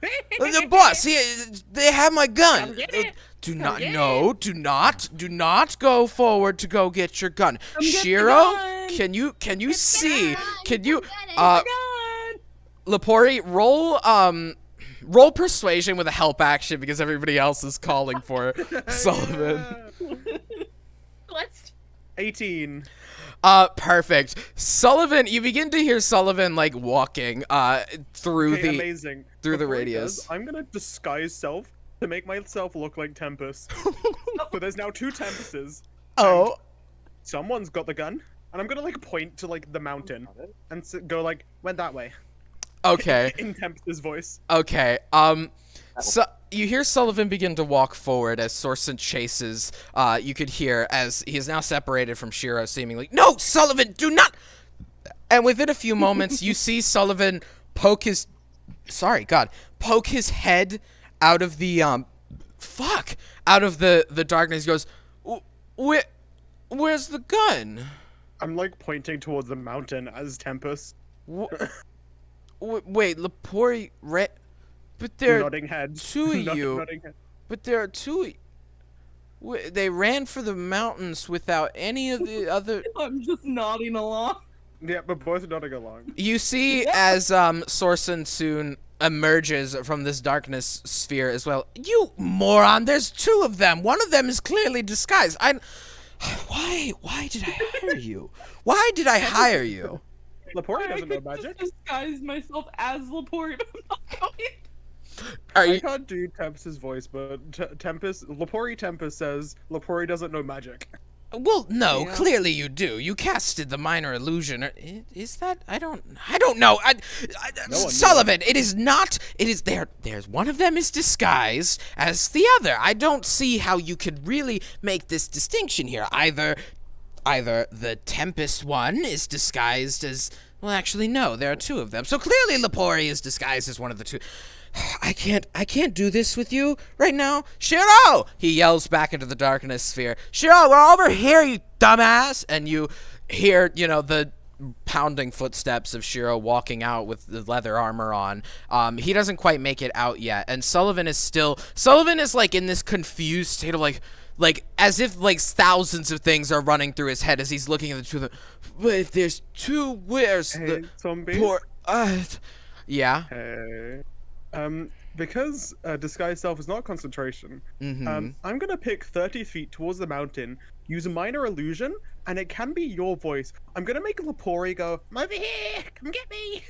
The boss, they have my gun. Come get it. Do not, get no, do not go forward to go get your gun. Come get the Shiro, gun. can you see? gun, Can you, come get Lapori, roll persuasion with a help action because everybody else is calling for Sullivan. Let's 18. Perfect. Sullivan, you begin to hear Sullivan like walking through Okay, the amazing. through the Before he radius. does, I'm gonna disguise self to make myself look like Tempest. So there's now 2 Tempests. Oh, Someone's got the gun, and I'm gonna like point to like the mountain and go like, went that way. okay. In Tempest's voice. Okay. So you hear Sullivan begin to walk forward as Sorsen chases. You could hear as he is now separated from Shiro, seemingly. No, Sullivan, do not. And within a few moments, you see Sullivan poke his sorry, God, poke his head out of the out of the darkness. He goes, where, where's the gun? I'm like pointing towards the mountain as Tempest. Wait, Lepori, but there are Nodding head. two of you. Nodding head. But there are two. They ran for the mountains without any of the other. I'm just nodding along. Yeah, but both nodding along. You see, as Sorsen soon emerges from this darkness sphere as well. You moron! There's two of them. One of them is clearly disguised. Why did I hire you? Why did I hire you? Lepori doesn't know I could magic. just disguise myself as Laporte, but I'm not going. Are I you? can't do Tempest's voice, but Lepori Tempest says Lepori doesn't know magic. Well, no. Yeah. Clearly, you do. You casted the minor illusion. Is that? I don't know. Sullivan. It is not. It is there. There's one of them is disguised as the other. I don't see how you could really make this distinction here. Either the Tempest one is disguised as. Well, actually, no. There are two of them. So clearly, Lepori is disguised as one of the two. I can't do this with you right now. Shiro! He yells back into the darkness sphere. Shiro, we're over here, you dumbass! And you hear, the pounding footsteps of Shiro walking out with the leather armor on. He doesn't quite make it out yet. And Sullivan is like in this confused state of like as if like thousands of things are running through his head as he's looking at the two of them. But if there's two, where's Hey, the zombie. poor... yeah? Hey. Because disguise self is not concentration, Mm-hmm. I'm gonna pick 30 feet towards the mountain, use a minor illusion, and it can be your voice. I'm gonna make Lepori go, "I'm over here, come get me!"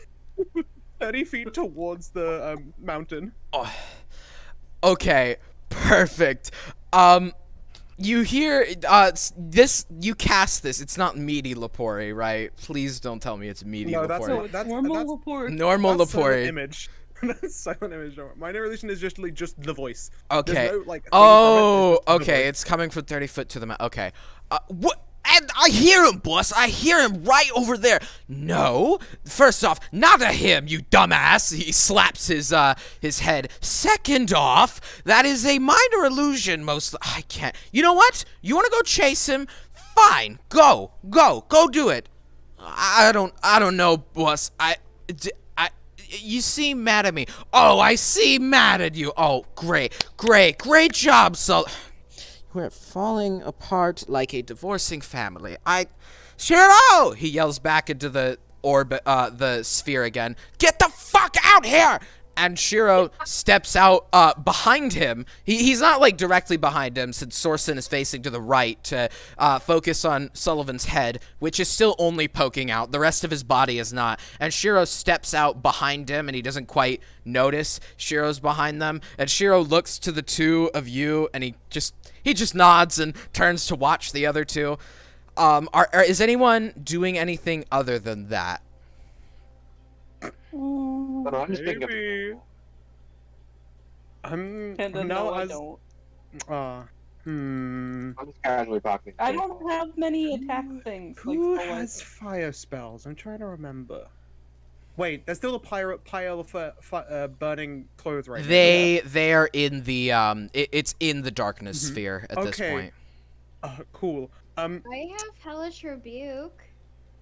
30 feet towards the mountain. Oh. Okay, perfect. You hear this? You cast this. It's not meaty Lepori, right? Please don't tell me it's meaty No, that's Lepori. not- Normal Laporte. Normal That's silent Lepori. image. That's silent image. No. Minor illusion is just the voice. Okay. There's no, like, thing Oh, from it, it's just the okay. voice. It's coming from 30 foot to the mountain. Okay. What? And I hear him, boss. I hear him right over there. No. First off, not a him, you dumbass. He slaps his head. Second off, that is a minor illusion. I can't. You know what? You want to go chase him? Fine. Go do it. I don't know, boss. You seem mad at me. Oh, I seem mad at you. Oh, great job, Sol. We're falling apart like a divorcing family. Shiro! He yells back into the the sphere again. Get the fuck out here! And Shiro steps out behind him. He's not like directly behind him since Sorsen is facing to the right to focus on Sullivan's head, which is still only poking out. The rest of his body is not. And Shiro steps out behind him and he doesn't quite notice Shiro's behind them. And Shiro looks to the two of you and he just nods and turns to watch the other two. Is anyone doing anything other than that? But I'm just thinking Maybe. I'm And then now no, I as don't. I'm just casually talking. I don't have many attack things. Who like, has fire spells? I'm trying to remember. Wait, there's still a pile of burning clothes right now. They are in the it's in the darkness sphere at this Okay. point. Cool. I have hellish rebuke.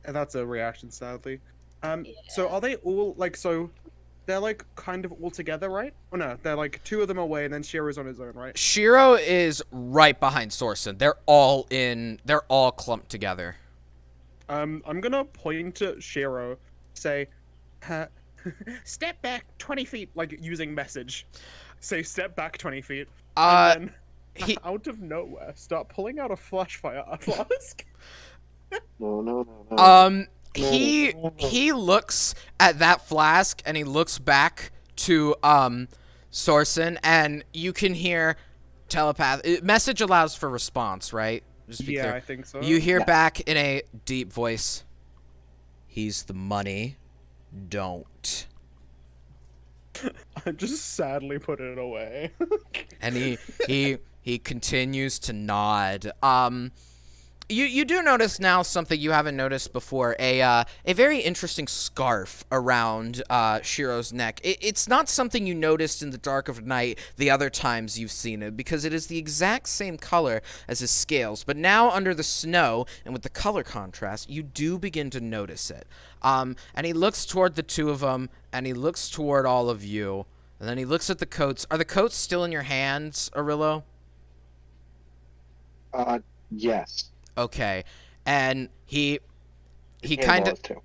And that's a reaction, sadly. So are they all so? They're like kind of all together, right? Oh no, they're like two of them away, and then Shiro's on his own, right? Shiro is right behind Sorsen. They're all clumped together. I'm gonna point to Shiro, say, step back 20 feet, like using message. Say step back 20 feet. And then, out of nowhere, start pulling out a flash-fire flask. No. He looks at that flask and he looks back to Sorsen, and you can hear message allows for response, right? Just to be Yeah, clear. I think so. You hear back in a deep voice, "He's the money, don't." I just sadly put it away. And he continues to nod. You do notice now something you haven't noticed before, a very interesting scarf around Shiro's neck. It's not something you noticed in the dark of night the other times you've seen it, because it is the exact same color as his scales. But now under the snow and with the color contrast, you do begin to notice it. And he looks toward the two of them, and he looks toward all of you, and then he looks at the coats. Are the coats still in your hands, Arillo? Yes. Okay, and he And kind of Wallace, too.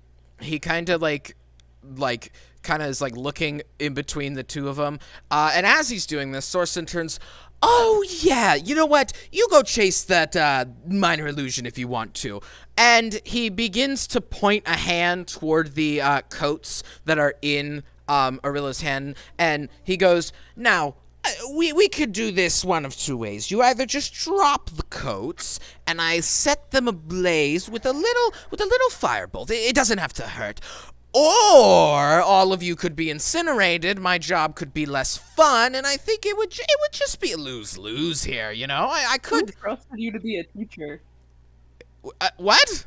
kind of is like looking in between the two of them, and as he's doing this, Sorsen turns. Oh yeah, you know what? You go chase that minor illusion if you want to. And he begins to point a hand toward the coats that are in Arillo's hand, and he goes, "Now, we could do this one of two ways. You either just drop the coats, and I set them ablaze with a little firebolt. It doesn't have to hurt. Or all of you could be incinerated. My job could be less fun, and I think it would just be a lose-lose here. You know, I Who could. trusted you to be a teacher? What?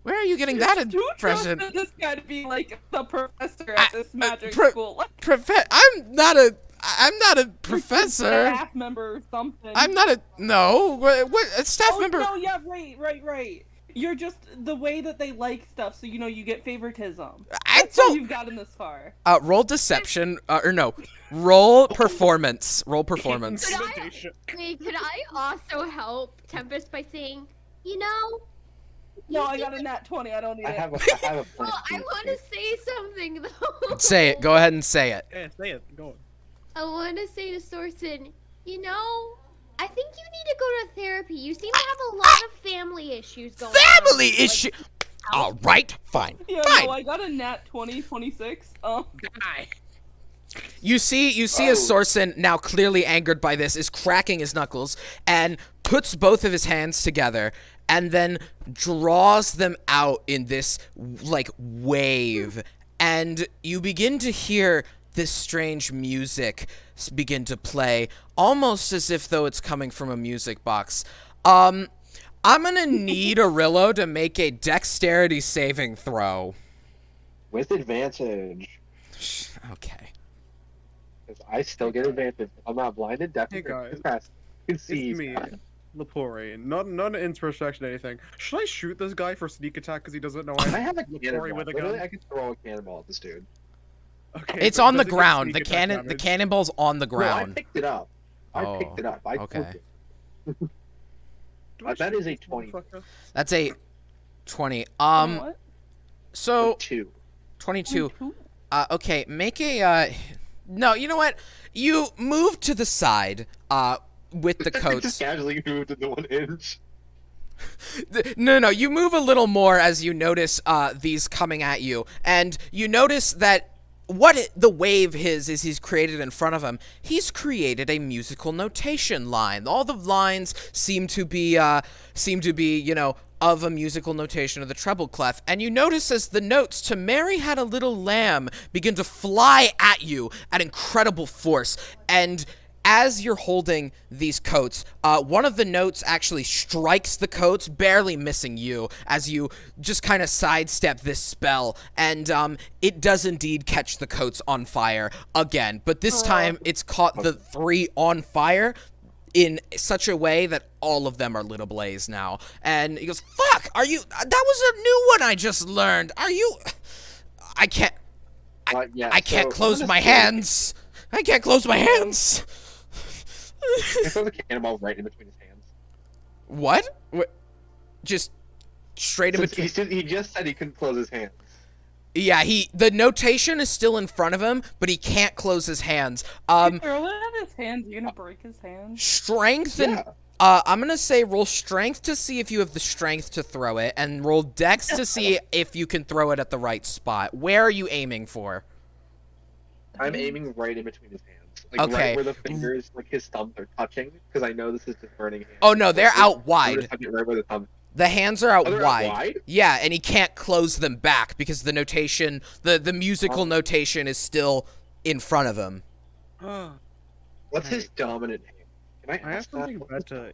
Where are you getting that Who impression? trusted this guy to be like the professor at this magic pro- school? Like I'm not a a professor. staff member or something. I'm not a no. What a staff Oh member? no, yeah, right. You're just the way that they like stuff, so you get favoritism. I That's how don't. you've gotten this far. Roll deception, or no, roll performance. Roll performance. Intimidation. Could I also help Tempest by saying, you know, No, You I see got a nat 20. I don't need I it. have a plan. well, I want to say something though. Say it. Go ahead and say it. Yeah, say it. Go on. I want to say to Sorsen, you know, I think you need to go to therapy. You seem to have a lot of family issues going on. Family Like, issue. All right, fine, Yeah, fine. no, I got a nat 20, 26. You see as Sorsen, now clearly angered by this, is cracking his knuckles and puts both of his hands together and then draws them out in this, like, wave. And you begin to hear this strange music begin to play, almost as if though it's coming from a music box. I'm gonna need Arillo to make a dexterity saving throw. With advantage. Okay. Because I still get advantage. I'm not blinded, deaf, Hey, guys. fast. You can It's see. me, Lepore. Not an introspection or anything. Should I shoot this guy for sneak attack because he doesn't know I I'm have a Lepore cannonball. with a Literally, gun? I can throw a cannonball at this dude. Okay, It's but on the does it get ground. sneak The attack the damage? cannonball's on the No, I ground. picked it up. I Oh, picked it up. I okay. took it. Do I that shoot is a this 20. motherfucker? That's a 20. What? So 2. 22. Okay, make a no, you know what? You move to the side with the Just coats. casually moved into 1 inch. No, you move a little more as you notice these coming at you, and you notice that the wave is he's created in front of him. He's created a musical notation line. All the lines seem to be of a musical notation of the treble clef, and you notice as the notes to Mary Had a Little Lamb begin to fly at you at incredible force, and as you're holding these coats, one of the notes actually strikes the coats, barely missing you, as you just kind of sidestep this spell, and it does indeed catch the coats on fire again, but this time it's caught the 3 on fire in such a way that all of them are lit ablaze now. And he goes, "Fuck, that was a new one I just learned. I can't Yeah, I can't so close I'm my gonna say- hands. I can't close my hands." I throw the cannonball right in between his hands. What? Just straight in Since between. he just said he couldn't close his hands. Yeah, the notation is still in front of him, but he can't close his hands. You throw it at his hands, you're gonna break his hands. Strength and Yeah. I'm gonna say roll strength to see if you have the strength to throw it, and roll dex to see if you can throw it at the right spot. Where are you aiming for? I'm aiming right in between his hands. Like Okay. right where the fingers, like his thumbs are touching, because I know this is just burning hands. Oh no, they're out I'm wide. gonna touch it right where the thumb. The hands are out Oh, they're out wide. wide? Yeah, and he can't close them back because the notation, the musical notation is still in front of him. What's his dominant hand? Can I I have ask that? something better.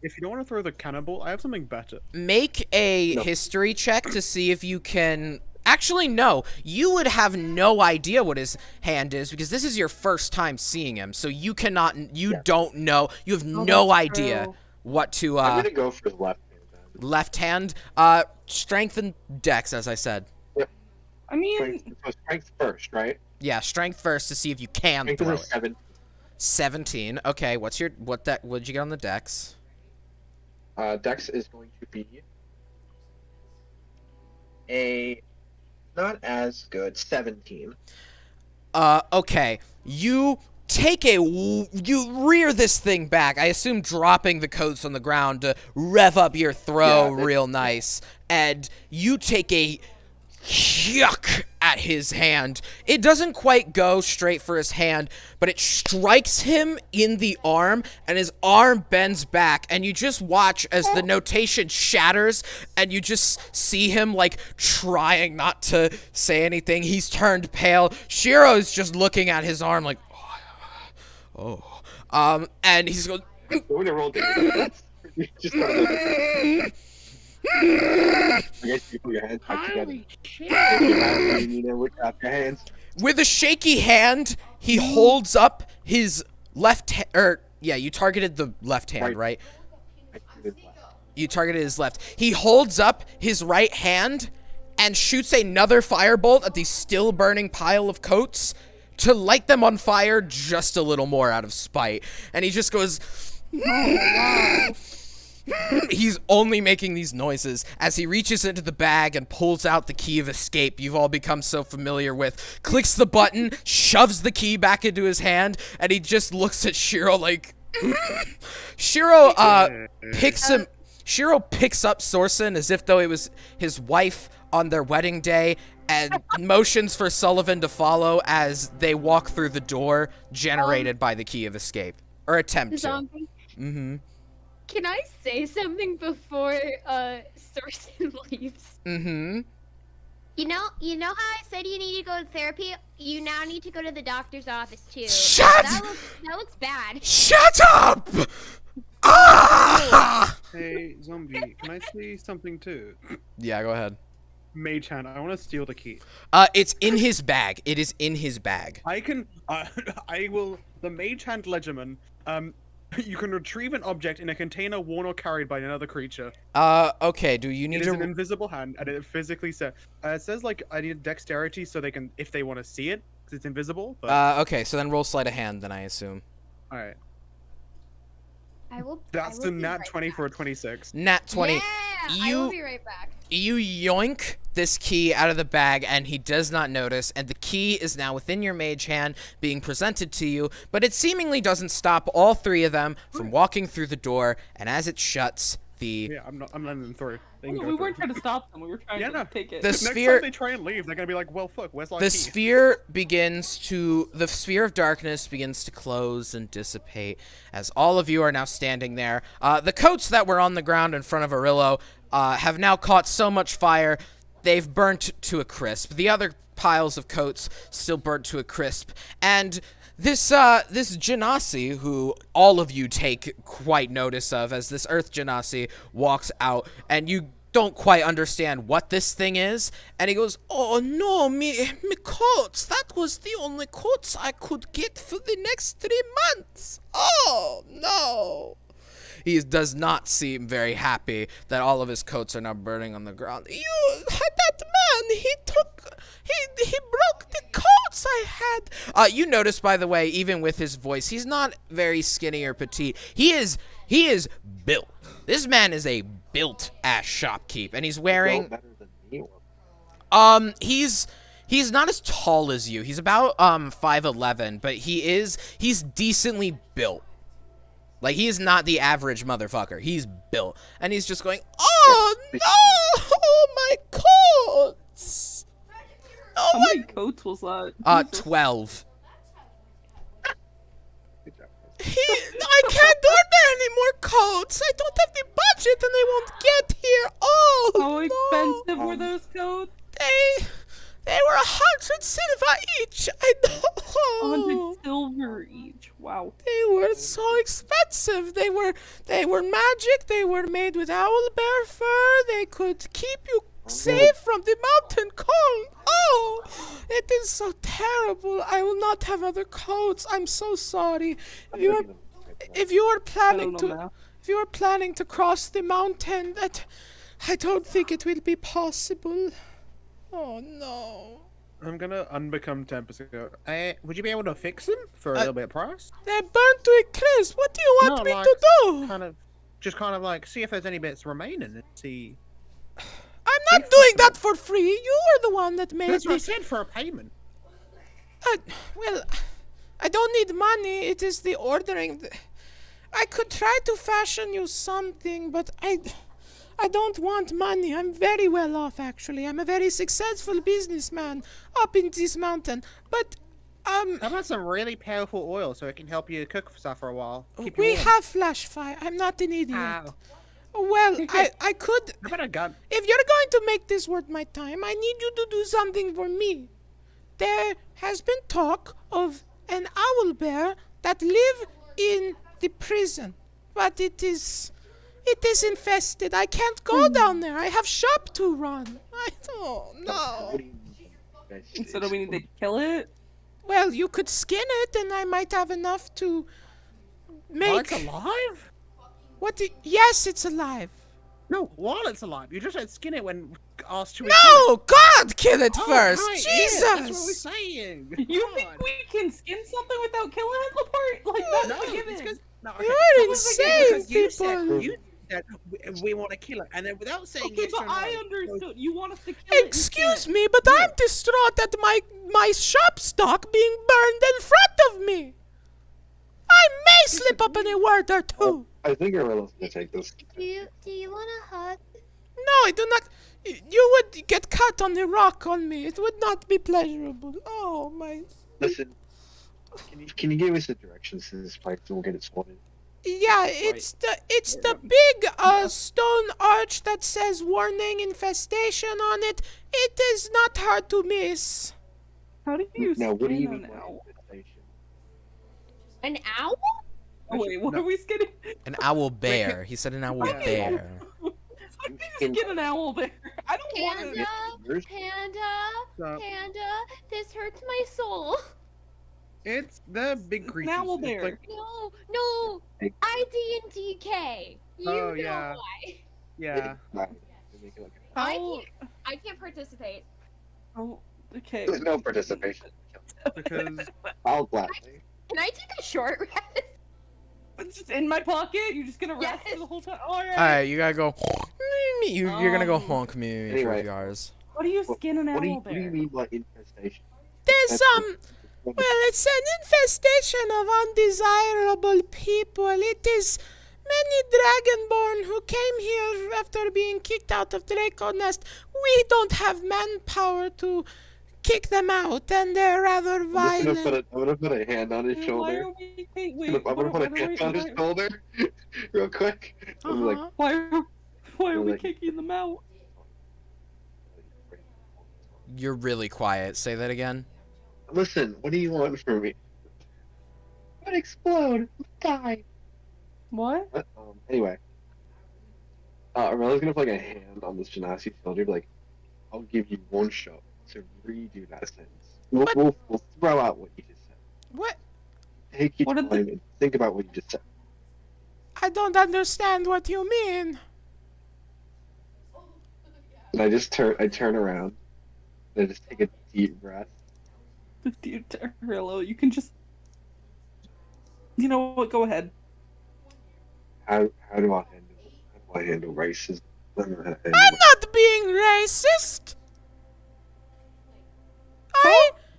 If you don't want to throw the cannonball, I have something better. Make a No. history check to see if you can. Actually, no. You would have no idea what his hand is because this is your first time seeing him. So you cannot. You Yeah. don't know. You have Oh, no that's idea true. what to. I'm gonna go for the left hand then. Left hand. Strength and dex, as I said. I mean, Strength first, right? Yeah, strength first to see if you can Strength throw is a it. 7. 17. Okay, what's your what'd you get on the dex? Dex is going to be a not as good 17. Okay. You you rear this thing back. I assume dropping the coats on the ground to rev up your throw Yeah, real nice. And you take a yuck at his hand. It doesn't quite go straight for his hand, but it strikes him in the arm, and his arm bends back, and you just watch as the notation shatters, and you just see him, like, trying not to say anything. He's turned pale. Shiro's just looking at his arm like, and he's going, I'm going to roll damage. You just gotta look at that. I guess you put your hands back together. holy shit. Clap your hands. with a shaky hand, he holds up his left you targeted the left hand, right? I did left. You targeted his left. He holds up his right hand and shoots another firebolt at the still burning pile of coats to light them on fire just a little more out of spite. And he just goes, he's only making these noises as he reaches into the bag and pulls out the key of escape you've all become so familiar with, clicks the button, shoves the key back into his hand, and he just looks at Shiro like... Shiro picks up Sorsen as if though it was his wife on their wedding day and motions for Sullivan to follow as they walk through the door generated by the key of escape. Or attempt to. Zombie. Mm-hmm. Can I say something before Sorsen leaves? Mm-hmm. You know how I said you need to go to therapy? You now need to go to the doctor's office too. Shut! That looks bad. Shut up! Ah! Hey, zombie, can I say something too? Yeah, go ahead. Mage hand, I want to steal the key. It's in his bag. It is in his bag. I can. I will. The mage hand legiman. You can retrieve an object in a container worn or carried by another creature. Okay, do you It need is an to... invisible hand, and it physically says. It says like I need dexterity so they can, if they want to see it, because it's invisible. But Okay, so then roll sleight of hand, then I assume. all right, I that's will the be nat right 20 back. for a 26. Nat 20. Yeah, I You- will be right back. You yoink this key out of the bag, and he does not notice, and the key is now within your mage hand, being presented to you, but it seemingly doesn't stop all three of them from walking through the door, and as it shuts, the... Yeah, I'm letting them through. They can No, go we through. weren't trying to stop them. We were trying Yeah, to no. take it. The Next sphere- time they try and leave, they're gonna be like, "Well, fuck, where's my The key?" sphere the sphere of darkness begins to close and dissipate as all of you are now standing there. The coats that were on the ground in front of Arillo have now caught so much fire, they've burnt to a crisp. The other piles of coats still burnt to a crisp. And this Genasi, who all of you take quite notice of as this Earth Genasi walks out, and you don't quite understand what this thing is, and he goes, "Oh no, me coats, that was the only coats I could get for the next 3 months. Oh no." He does not seem very happy that all of his coats are now burning on the ground. That man, he broke the coats I had. You notice, by the way, even with his voice, he's not very skinny or petite. He is built. This man is a built-ass shopkeep, and he's wearing... Better than me, or- He's not as tall as you. He's about 5'11", but he's decently built. Like, he is not the average motherfucker. He's built. And he's just going, "Oh, no! Oh, my coats! Oh, How many coats was that? Jesus. 12. Good job. I can't order any more coats. I don't have the budget, and they won't get here. Oh, How no. expensive were those coats? They were 100 silver each. I know. 100 silver each. Wow. They were so expensive. They were magic. They were made with owl bear fur. They could keep you safe from the mountain cold. Oh, it is so terrible. I will not have other coats. I'm so sorry. If you are planning to if you are planning to cross the mountain, that I don't think it will be possible. Oh no. I'm gonna unbecome 10%. Would you be able to fix them for a little bit of price? They're burnt to a crisp. What do you want No, me like, to do? Kind of like see if there's any bits remaining and see. I'm not doing that for free. You are the one that made That's what I this. said for a payment. Well, I don't need money. It is the ordering. I could try to fashion you something, but I don't want money. I'm very well off, actually. I'm a very successful businessman up in this mountain. But, How about some really powerful oil so it can help you cook stuff for a while? Keep you we warm? have flash fire. I'm not an idiot. Ow. Well, I could. How about a gun? If you're going to make this worth my time, I need you to do something for me. There has been talk of an owl bear that live in the prison, but it is infested. I can't go down there. I have shop to run. I don't know. So do we need to kill it? Well, you could skin it, and I might have enough to make. While it's alive? Yes, it's alive. No, while it's alive. You just said skin it when asked to. No, God, kill it Oh, first. right, yeah, Jesus. that's what we're saying. You Come think on. we can skin something without killing it, Laporte? Like, that's No, a it's given. 'cause- no, okay. You're Because insane, you people. said we want to kill it, and then without saying Okay, yes but or no, I understood. You want us to kill it. Excuse me, but I'm distraught at my shop stock being burned in front of me. I may slip up in a word or two. I think Arilla's gonna take this. Do you want a hug? No, I do not. You would get cut on the rock on me. It would not be pleasurable. Oh my. Listen, can you give us a direction to this place and we'll get it sorted? Yeah, it's the big stone arch that says warning infestation on it. It is not hard to miss. How do you Now, what do you skin mean an by owl? infestation? An owl? Oh, wait, what are we skinning? An owl bear. He said an owl Yeah. bear. How do you skin an owl bear? I don't want Panda, to. So, panda, this hurts my soul. it's the big creatures. owl It's bear. like- No, Hey. IDNDK. You Oh, know yeah. why. yeah. Right, they make it like How? I can't participate. Oh, okay. There's no participation. Because I'll gladly. Can I take a short rest? It's just in my pocket. You're just gonna rest Yes. for the whole time. All right. All right, you gotta go. You're gonna go Um, honk me for anyway. yours. What do you skin an What do owl you bear? mean by infestation? There's well, it's an infestation of undesirable people. It is many dragonborn who came here after being kicked out of Draco Nest. We don't have manpower to kick them out, and they're rather I'm gonna violent. put a hand on his Why shoulder. are we? Wait, I'm gonna put a hand on his shoulder real quick. I'm like, Uh-huh. why are we Like- kicking them out? You're really quiet. Say that again. listen, what do you want from me? I'm gonna explode. Die. What? Anyway. Arilla's gonna put like a hand on this Genasi shoulder, be like, I'll give you one shot to redo that sentence. We'll throw out what you just said. What? Take your What did time and think about what you just said. I don't understand what you mean. And I turn around, and I just take a deep breath. Dude, Tarillo, you can just. You know what? Go ahead. How do I handle racism? I'm not being racist.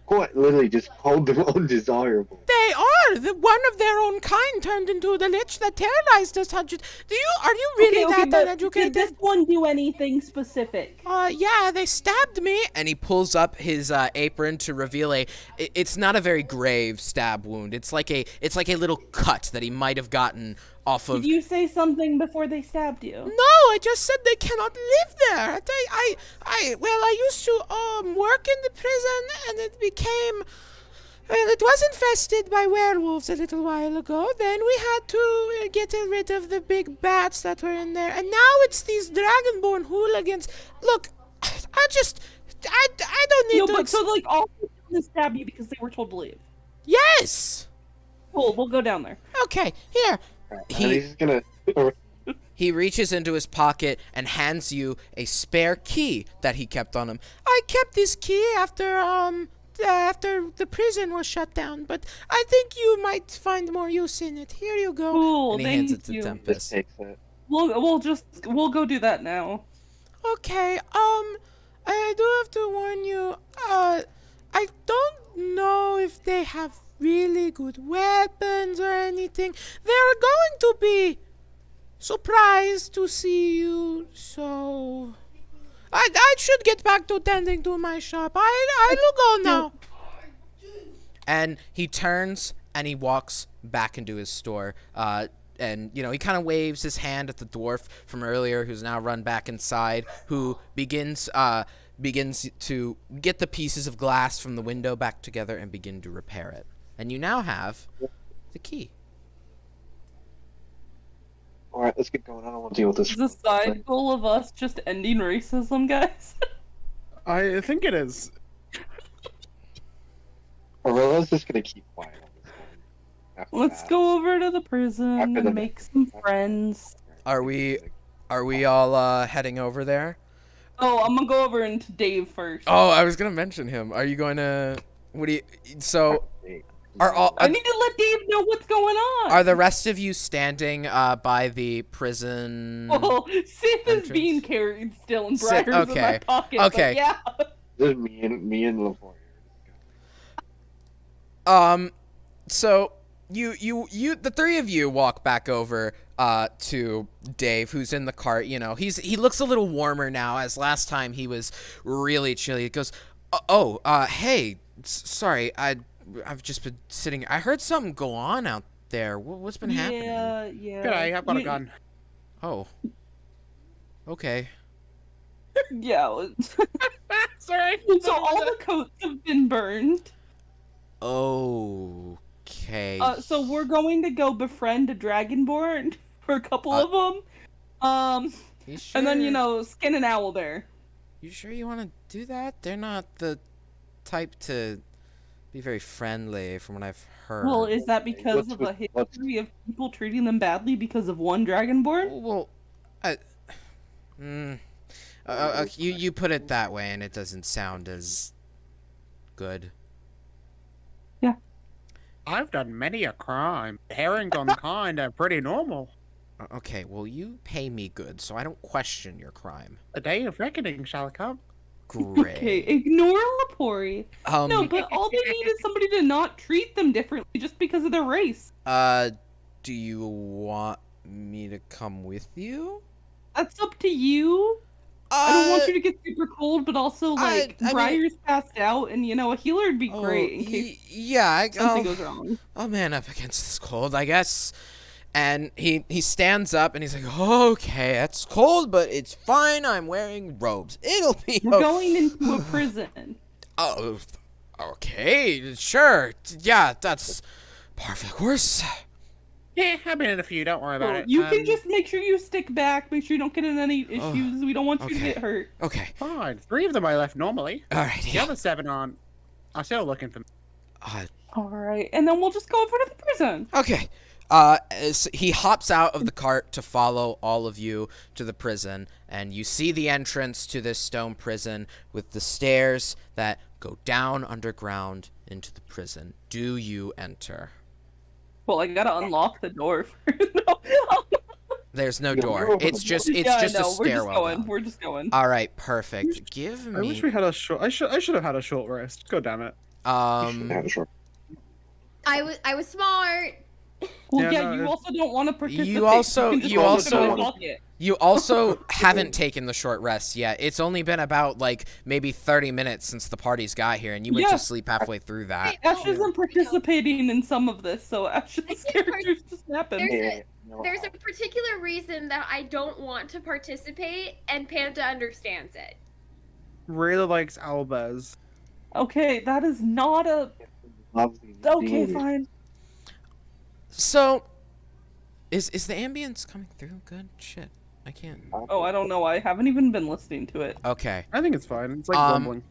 Quite literally just called them undesirable. They are. One of their own kind turned into the lich that terrorized us. Are you really that but uneducated? did this one do anything specific? Yeah, they stabbed me. And he pulls up his apron to reveal it's not a very grave stab wound. It's like a little cut that he might have gotten off of. Did you say something before they stabbed you? No, I just said they cannot live there. I used to work in the prison, and it became, well, it was infested by werewolves a little while ago. Then we had to get rid of the big bats that were in there, and now it's these dragonborn hooligans. Look, I don't need No, to. but so like all to stab you because they were told to leave. Yes. Cool, we'll go down there. Okay, here. And He he's gonna. he reaches into his pocket and hands you a spare key that he kept on him. I kept this key after the prison was shut down, but I think you might find more use in it. Here you go. Cool, And he thank hands it to you. Just Tempest. takes it. We'll go do that now. Okay, I do have to warn you, I don't know if they have really good weapons or anything. They're going to be surprised to see you, so I should get back to tending to my shop. I'll go now. And he turns and he walks back into his store. And he kind of waves his hand at the dwarf from earlier, who's now run back inside, who begins to get the pieces of glass from the window back together and begin to repair it. And you now have the key. All right, let's get going. I don't want to deal with this. Is the side goal of us just ending racism, guys? I think it is. Arilla's just gonna keep quiet on this one. After Let's that. go over to the prison After the- and make some friends. Are we all heading over there? Oh, I'm gonna go over into Dave first. Oh, I was gonna mention him. Are you going to? What do you? So I need to let Dave know what's going on. are the rest of you standing by the prison? Well, Sith entrance? is being carried still in Sith- Briar's in my okay, pocket. okay. But yeah. Just me and Lafoyer. So you the three of you walk back over to Dave, who's in the cart. He looks a little warmer now, as last time he was really chilly. He goes, hey, sorry, I've just been sitting. I heard something go on out there. What's been happening? Yeah. G'day, I've got a You- gun. Oh. Okay. Yeah. Sorry. So all the coats have been burned. Okay. So we're going to go befriend a dragonborn for a couple of them. You sure? And then skin an owlbear. You sure you want to do that? They're not the type to be very friendly, from what I've heard. Well, is that because of a history of people treating them badly because of one dragonborn? Well, you put it that way, and it doesn't sound as good. I've done many a crime. Herring kind are pretty normal. Okay, well, you pay me good, so I don't question your crime. The day of reckoning shall come. Great. Okay, ignore Lapori. Um, No, but all they need is somebody to not treat them differently just because of their race. do you want me to come with you? That's up to you. I don't want you to get super cold, but also, I mean- Briar's passed out, and, a healer would be great in case something goes wrong. I'll man up against this cold, I guess. And he stands up and he's like, okay, it's cold, but it's fine. I'm wearing robes. It'll be. We're going into a prison. Oh, okay, sure. Yeah, that's par for the course. Yeah, I've been in a few. Don't worry about it. You can just make sure you stick back. Make sure you don't get in any issues. We don't want you to okay. get hurt. Okay. Fine. 3 of them I left normally. All right. The Yeah. other 7 aren't. I'm still looking for them. All right, and then we'll just go over to the prison. Okay. As he hops out of the cart to follow all of you to the prison, and you see the entrance to this stone prison with the stairs that go down underground into the prison. Do you enter? Well, I gotta unlock the door. No. There's no Yeah, door. we're It's just a Yeah, I know. stairwell. down. We're just going. All right, perfect. Give I wish me we had a short. I should have had a short rest. God damn it. Yeah, sure. I was smart. Well, Yeah, no, you it- also don't want to participate. You also- can just you look also- at the bucket. You also haven't taken the short rest yet. It's only been about maybe 30 minutes since the parties got here, and you went Yeah. to sleep halfway through that. Ash isn't participating in some of this, so Ash's I can't character's just napping. There's Yeah, a- there's a particular reason that I don't want to participate, and Panda understands it. Really likes owlbears. Okay, that is not a. Loves these Okay, beans. fine. So, is the ambience coming through? Good shit. I can't. Oh, I don't know. I haven't even been listening to it. Okay. I think it's fine. It's like Um, rumbling.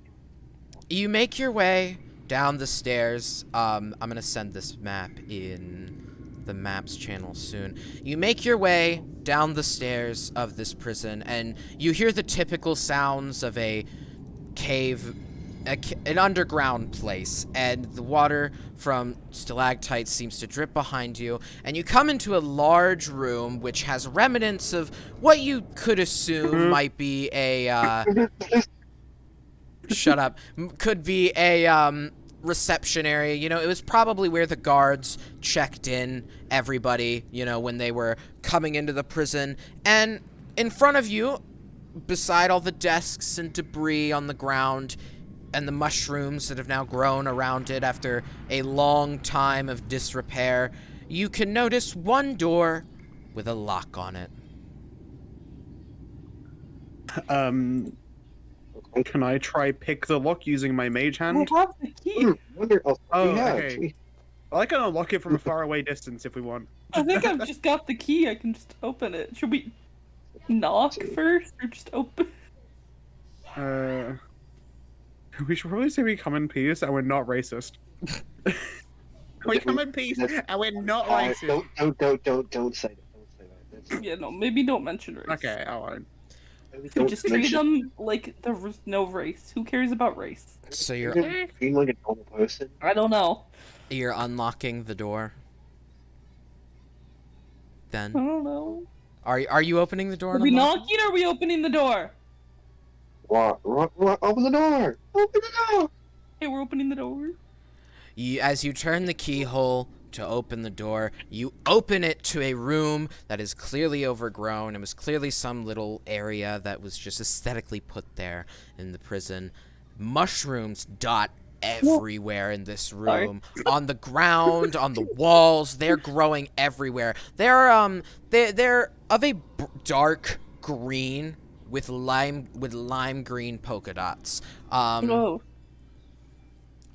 You make your way down the stairs. I'm gonna send this map in the maps channel soon. You make your way down the stairs of this prison, and you hear the typical sounds of a cave, an underground place, and the water from stalactites seems to drip behind you, and you come into a large room which has remnants of what you could assume might be a shut up. Could be a reception area. You know, it was probably where the guards checked in everybody, you know, when they were coming into the prison. And in front of you, beside all the desks and debris on the ground and the mushrooms that have now grown around it after a long time of disrepair, you can notice one door with a lock on it. Can I try pick the lock using my mage I hand? have the key. Oh, yeah, okay. gee. I can unlock it from a faraway distance if we want. I think I've just got the key. I can just open it. Should we knock first or just open? We should probably say we come in peace and we're not racist. We come in peace and we're not racist. Don't say that. Don't say that. That's, Yeah, no, maybe don't mention race. Okay, alright. maybe We don't just treat mention- them like there was no race. Who cares about race? So you're Being like a normal person. I don't know. unlocking the door. I Then don't know. are you opening the door? Are and we unlocking? knocking or are we opening the door? What? Open the door! Open the door! Hey, we're opening the door. As you turn the keyhole to open the door, you open it to a room that is clearly overgrown. It was clearly some little area that was just aesthetically put there in the prison. Mushrooms dot everywhere in this room. On the ground, on the walls, they're growing everywhere. They're of a dark green with lime green polka dots. Oh.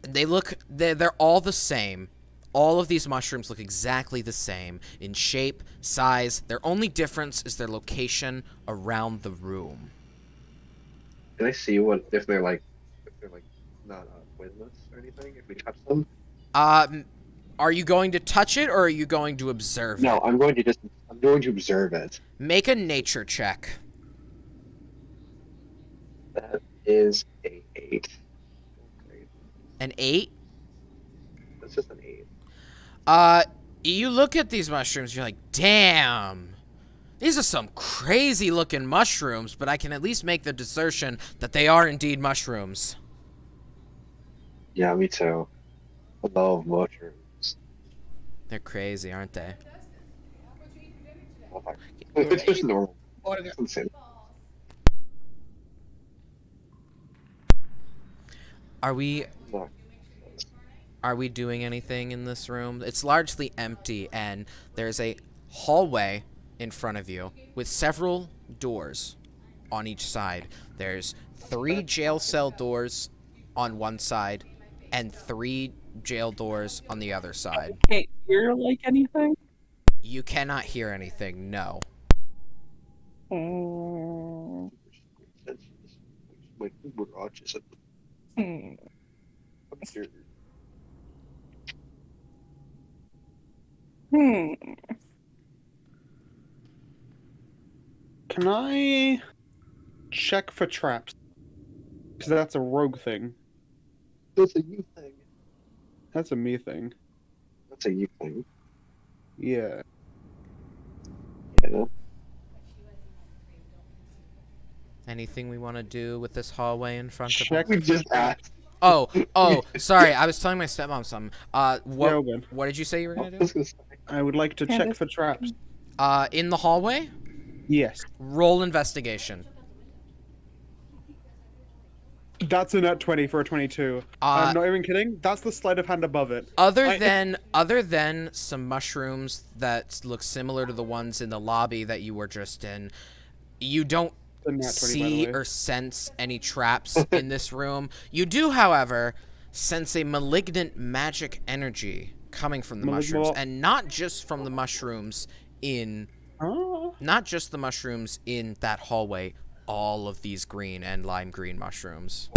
They're all the same. All of these mushrooms look exactly the same in shape, size. Their only difference is their location around the room. Can I see what if they're like not poisonous or anything? If we touch them? Are you going to touch it or are you going to observe No, it? I'm going to observe it. Make a nature check. That is a 8. Okay. An 8? That's just an 8. You look at these mushrooms, you're like, damn. These are some crazy looking mushrooms, but I can at least make the assertion that they are indeed mushrooms. Yeah, me too. I love mushrooms. They're crazy, aren't they? It's just normal. It's insane. Are we No. Are we doing anything in this room? It's largely empty, and there's a hallway in front of you with several doors on each side. There's 3 jail cell doors on one side and 3 jail doors on the other side. Can't hear like anything? You cannot hear anything, no. Mm. Wait, we're autism. Hmm. Hmm. Can I check for traps? Because that's a rogue thing. That's a you thing. That's a me thing. That's a you thing. Yeah. Yeah. Anything we want to do with this hallway in front of us? Check. We just asked. Oh, sorry. I was telling my stepmom something. Yeah, Owen. What did you say you were I going to was do? gonna say. I would like to check Candace. for traps. In the hallway? Yes. Roll investigation. That's a nat 20 for a 22. I'm not even kidding. That's the sleight of hand above it. Other than some mushrooms that look similar to the ones in the lobby that you were just in, you don't A nat 20, by the see way. or sense any traps in this room. You do, however, sense a malignant magic energy coming from the mushrooms, and not just from the mushrooms in not just the mushrooms in that hallway, all of these green and lime green mushrooms.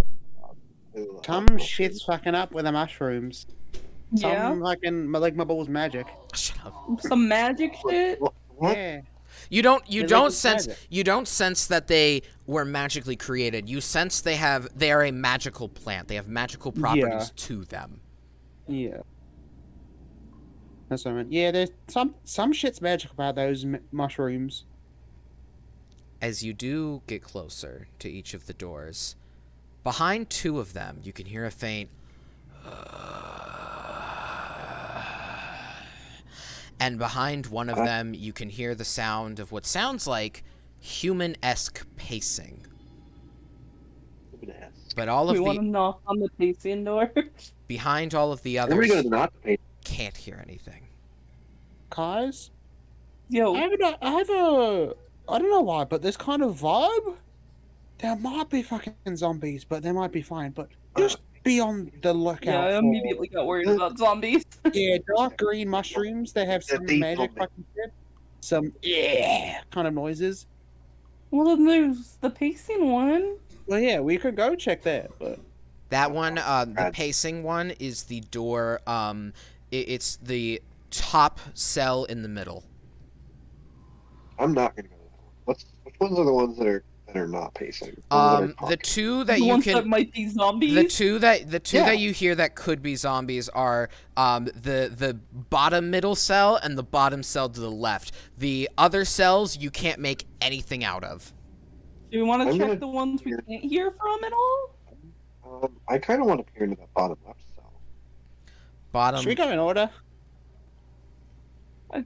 Some shit's fucking up with the mushrooms. Yeah. Some fucking my balls magic. Shut up. Some magic shit. What? Yeah. You don't like sense magic. that they were magically created. You sense they are a magical plant. They have magical properties to them. Yeah. That's what I meant. Yeah, there's some shit's magical about those mushrooms. As you do get closer to each of the doors, behind two of them, you can hear a faint and behind one of them, you can hear the sound of what sounds like human-esque pacing. But all of We want to knock on the pacing door. behind all of the Everybody others goes not pay. can't hear anything. Guys, Yo, I don't know why, but this kind of vibe. There might be fucking zombies, but they might be fine. But just be on the lookout. yeah, I for, immediately got worried about zombies. Yeah, dark green mushrooms. They have some these magic zombies. fucking shit. Some kind of noises. Well, then there's the pacing one. Well, yeah, we could go check that, but That one, the pacing one, is the door. It's the top cell in the middle. I'm not gonna go to that one. Which ones are the ones that are not pacing? The ones that are The talking? two that The you ones can that might be zombies. the two Yeah. that you hear that could be zombies are the bottom middle cell and the bottom cell to the left. The other cells you can't make anything out of. Do we want to I'm check gonna the ones we hear- can't hear from at all? I kind of want to peer into that bottom left cell. Bottom. should we go in order?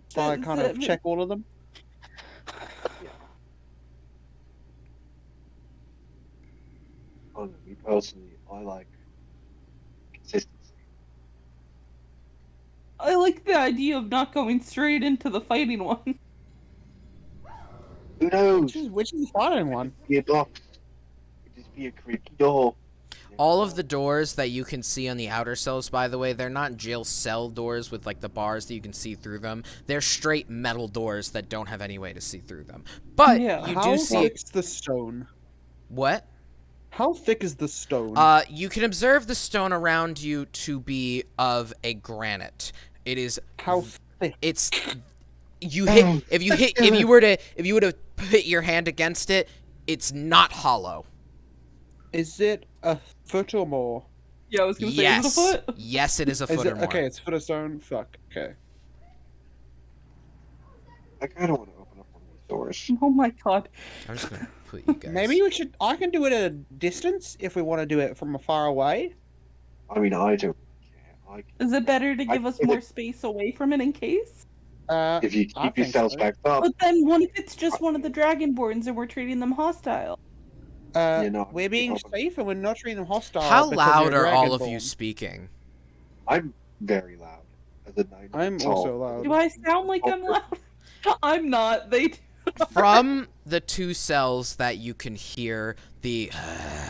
So I Is kind of it- check all of them. I don't know, me personally, I like consistency. I like the idea of not going straight into the fighting one. Who knows? Which is the fighting one? Be a box. Could just be a creaky door. All of the doors that you can see on the outer cells, by the way, they're not jail cell doors with like the bars that you can see through them. They're straight metal doors that don't have any way to see through them. But Yeah. you How do see thick's the stone? what? How thick is the stone? You can observe the stone around you to be of a granite. It is How thick? it's you hit if you were to put your hand against it, it's not hollow. Is it a foot or more? Yeah, I was gonna say, Yes. is it a foot? Yes, it is a Is foot it or more. okay? It's a foot of stone. Fuck. Okay. I kind of want to open up one of these doors. Oh my god. I'm just gonna put you guys. Maybe we should. I can do it at a distance if we want to do it from far away. I mean, I don't care. Is it better to give us I- more space away from it in case? If you I keep your think cells so. backed up, But then what if it's just one of the Dragonborns and we're treating them hostile? no, We're being open. safe and we're not treating them hostile. How because loud they're are all of you Dragonborn. speaking? I'm very loud. As a 9 I'm tall. also loud. Do I sound like I'm loud? I'm not. They do. From the two cells that you can hear the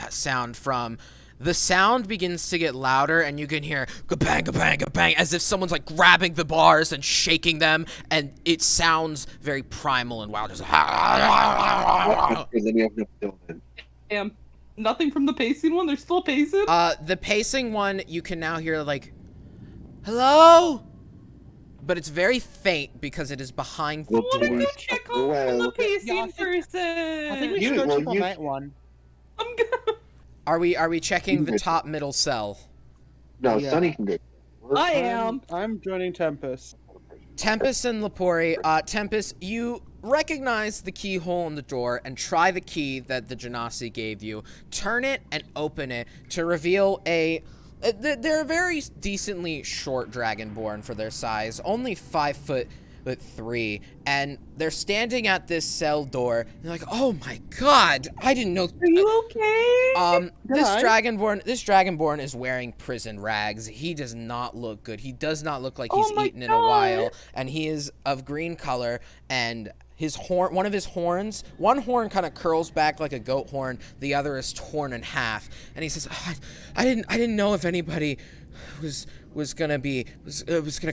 sound from, the sound begins to get louder, and you can hear ga-bang, ga-bang, ga-bang, as if someone's like grabbing the bars and shaking them, and it sounds very primal and wild. Just Let me open up the door then. Damn. Nothing from the pacing one? They're still pacing? The pacing one, you can now hear like, hello? But it's very faint because it is behind the Well, I wanna door. go Please, check well, on the well, pacing Yeah, I think- person. I think we You- should go well, check on you- that one. I'm gonna... Are we checking the You- top middle cell? No, Yeah. Sunny can go. I am. I'm joining Tempest. Tempest and Lapori, Tempest, you recognize the keyhole in the door and try the key that the Genasi gave you. Turn it and open it to reveal a... They're a very decently short Dragonborn for their size. Only 5 foot with 3, and they're standing at this cell door. They're like, "Oh my god, I didn't know." Are you okay? This Guy? dragonborn is wearing prison rags. He does not look good. He does not look like he's Oh my eaten in a while, and he is of green color. And one of his horns, one horn kind of curls back like a goat horn. The other is torn in half. And he says, "Oh, I didn't know if anybody was gonna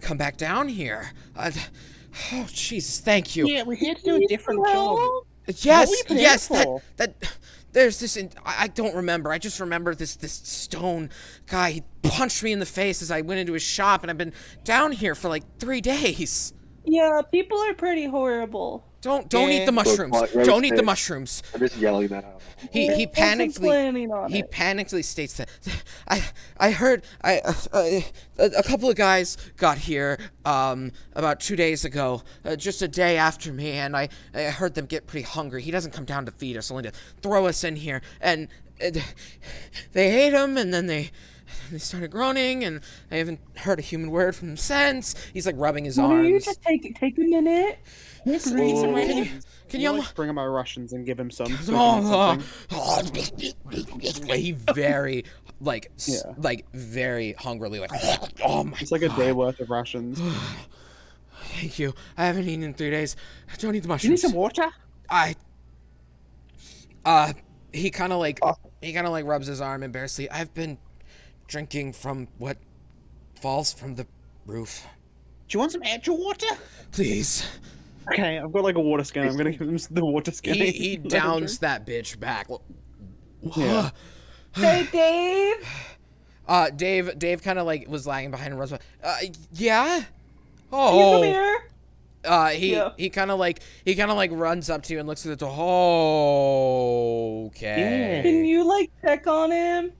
come back down here. Oh Jesus, thank you." Yeah, we had to do a different job. Yes, What were you yes, paying for? that there's this. I don't remember. I just remember this stone guy. He punched me in the face as I went into his shop, and I've been down here for like 3 days. Yeah, people are pretty horrible. Don't Yeah. eat the mushrooms. Look, right Don't eat the there. mushrooms. I'm just yelling that out. He Wasn't panically planning on he it. panically states that I heard a couple of guys got here about 2 days ago, just a day after me, and I heard them get pretty hungry. He doesn't come down to feed us, only to throw us in here, and they ate him, and then they started groaning, and I haven't heard a human word from him since. He's like rubbing his Why don't you arms. just take a minute? Let's Whoa, eat some whoa, whoa. Russians. Can you like, bring him our Russians and give him some? So he can eat something? He very Yeah. like very hungrily like oh my It's like a God. day worth of rations. Thank you. I haven't eaten in 3 days. I don't eat the Do you need mushrooms. some water? He kind of like rubs his arm embarrassedly. I've been drinking from what falls from the roof. Do you want some actual water? Please. Okay, I've got like a water skin. I'm gonna give him the water skin. He downs that bitch back. Yeah. Hey, Dave. Dave kind of like was lagging behind and runs by. Yeah. You Oh. come here. Yeah. He kind of like runs up to you and looks at the door. Oh, okay. Can you like check on him?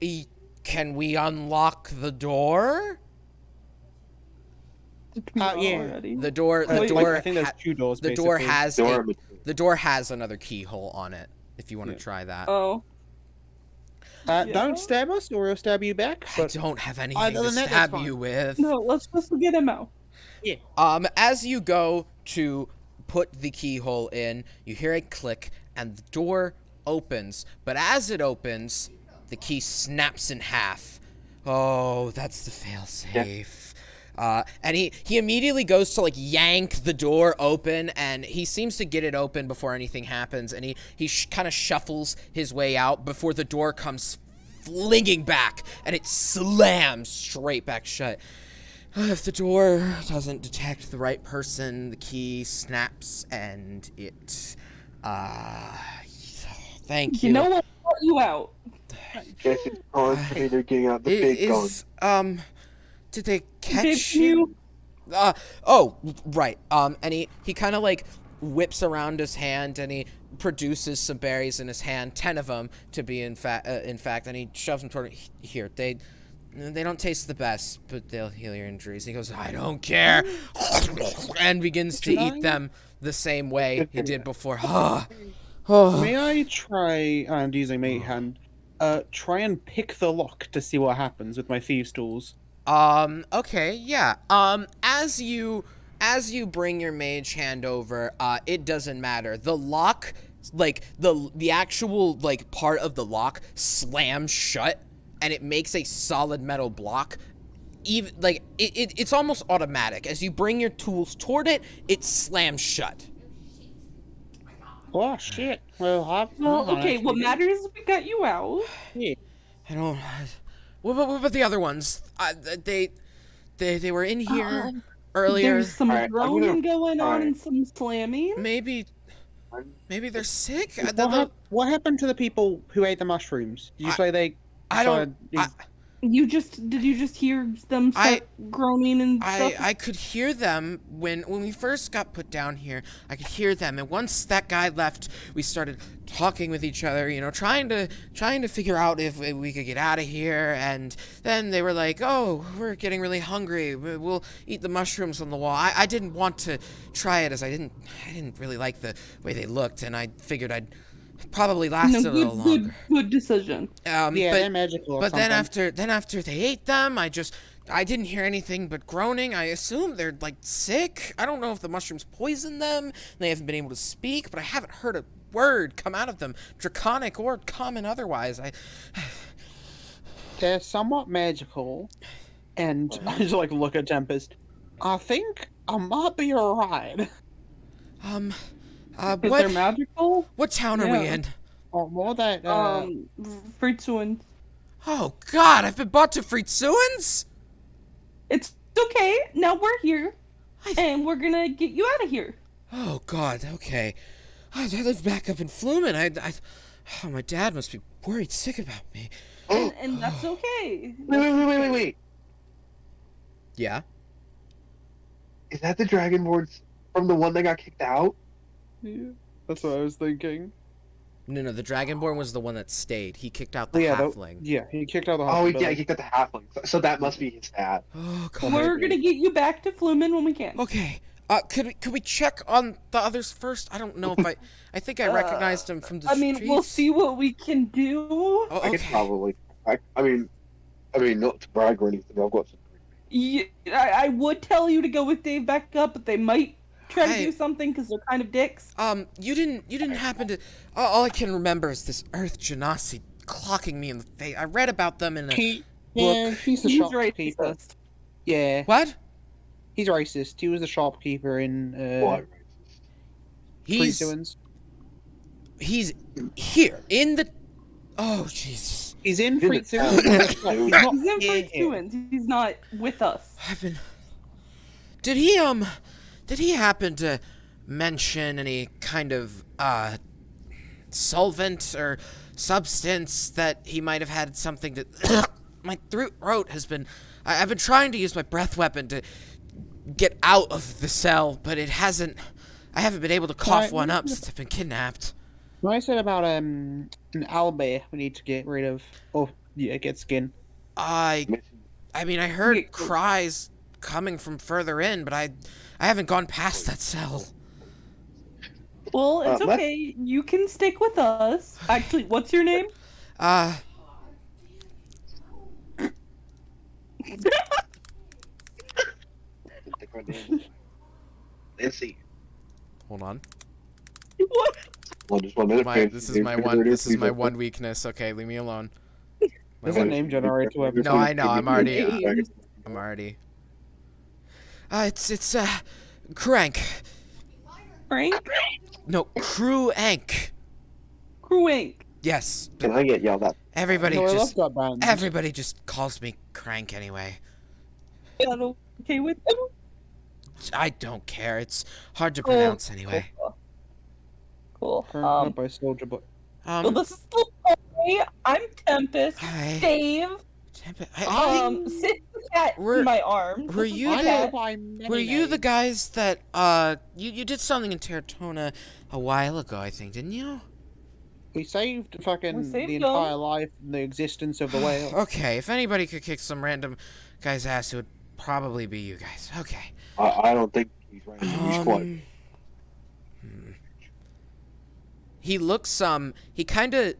Can we unlock the door? Yeah. Already. The door. The Like, door. I think there's ha- 2 doors. the door basically. has Door a, in between. the door has another keyhole on it. If you want to Yeah. try that. Oh. Yeah. Don't stab us, or we'll stab you back. I But don't have anything Other to than that, that's stab fine. you with. No, let's just get him out. As you go to put the keyhole in, you hear a click and the door opens. But as it opens, the key snaps in half. Oh, that's the failsafe. And he immediately goes to like yank the door open, and he seems to get it open before anything happens, and he kind of shuffles his way out before the door comes flinging back, and it slams straight back shut. If the door doesn't detect the right person, the key snaps, and it, thank you. You know what? Let you out. Guess it's concentrated getting out the big gun. Did they catch Did you? Oh, right. And he kind of like whips around his hand, and he produces some berries in his hand, 10 of them to be in fact, and he shoves them toward here. They don't taste the best, but they'll heal your injuries. He goes, I don't care, and begins to eat them the same way he did before. may I try, and using my hand, try and pick the lock to see what happens with my thieves' tools? Okay, yeah. As you bring your mage hand over, it doesn't matter. The lock, like the actual like part of the lock slams shut, and it makes a solid metal block. Even like it's almost automatic. As you bring your tools toward it, it slams shut. Oh shit! Well, Okay, what matters is we got you out. I don't. What about the other ones? They were in here earlier. There's some Alright, I'm gonna- groaning going on alright. and some slamming. Maybe they're sick. What happened to the people who ate the mushrooms? Did you say they? I don't. Did you just hear them start groaning and stuff? I could hear them when we first got put down here. I could hear them, and once that guy left, we started talking with each other. You know, trying to figure out if we could get out of here. And then they were like, "Oh, we're getting really hungry. We'll eat the mushrooms on the wall." I didn't want to try it as I didn't really like the way they looked, and I figured I'd probably last a little longer. Good decision. Yeah, they're magical. Or But something. then after they ate them, I just I didn't hear anything but groaning. I assume they're, like, sick. I don't know if the mushrooms poisoned them. They haven't been able to speak, but I haven't heard a word come out of them, draconic or common otherwise. They're somewhat magical, and I just like look at Tempest. I think I might be alright. If they're magical, What town are we Yeah. in? Or more that Fritzuin. Oh, God, I've been brought to Fritzuen's? It's okay. Now we're here, and we're gonna get you out of here. Oh, God, okay. I live back up in Flumen. Oh, my dad must be worried sick about me. And that's okay. Wait. Yeah? Is that the Dragonborn from the one that got kicked out? yeah, that's what I was thinking. No, the Dragonborn was the one that stayed. He kicked out the Yeah, halfling. yeah, he kicked out the Oh, halfling. yeah, he kicked out the halfling. So that must be his dad. Oh, God. We're gonna get you back to Flumen when we can. Okay. Could we check on the others first? I don't know if I think I recognized him from the I mean, we'll streets. see what we can do. Oh, I could okay. probably. I mean, not to brag or anything. I've got some. Yeah, I would tell you to go with Dave back up, but they might try to Hey. do something because they're kind of dicks. You didn't happen to... all I can remember is this Earth Genasi clocking me in the face. I read about them in a... Yeah, he's the He's shopkeeper. racist. Yeah, What? he's racist. He was the shopkeeper in What? Fritzuen's. He's here in the... Oh, Jesus. He's in He's in the Fritzuen's. town. He's not He's in near him. Fritzuen's. He's not with us. I've been... Did he happen to mention any kind of, solvent or substance that he might have had something to... My throat has been... I've been trying to use my breath weapon to get out of the cell, but it hasn't... I haven't been able to cough Right. one up since I've been kidnapped. When I said about an owlbear we need to get rid of, or yeah, get skin. I mean, I heard cries coming from further in, but I haven't gone past that cell. Well, it's let- okay. You can stick with us. Actually, what's your name? Nancy. Hold on. What? Well, just 1 minute. This is my one weakness. Okay, leave me alone. My There's a one- name generator to every. No, I know. I'm already. Hey. I'm already. It's Crank. Frank? No, Crew-ank. Crewink. Yes. Can I get yelled at? Everybody No, I love just that band. everybody just calls me Crank anyway. Is that okay with him? I don't care. It's hard to pronounce anyway. Cool. Not by Soldier Boy. Well, this is the story. I'm Tempest. Hi. Dave. Sit the cat Were- in my arms. were This is you my the- cat. Were you the guys that you did something in Terratona a while ago? I think, didn't you? We saved fucking We saved the them. entire life and the existence of the whale. Okay, if anybody could kick some random guy's ass, it would probably be you guys. Okay. I don't think he's right. He's quite. He looks he kind of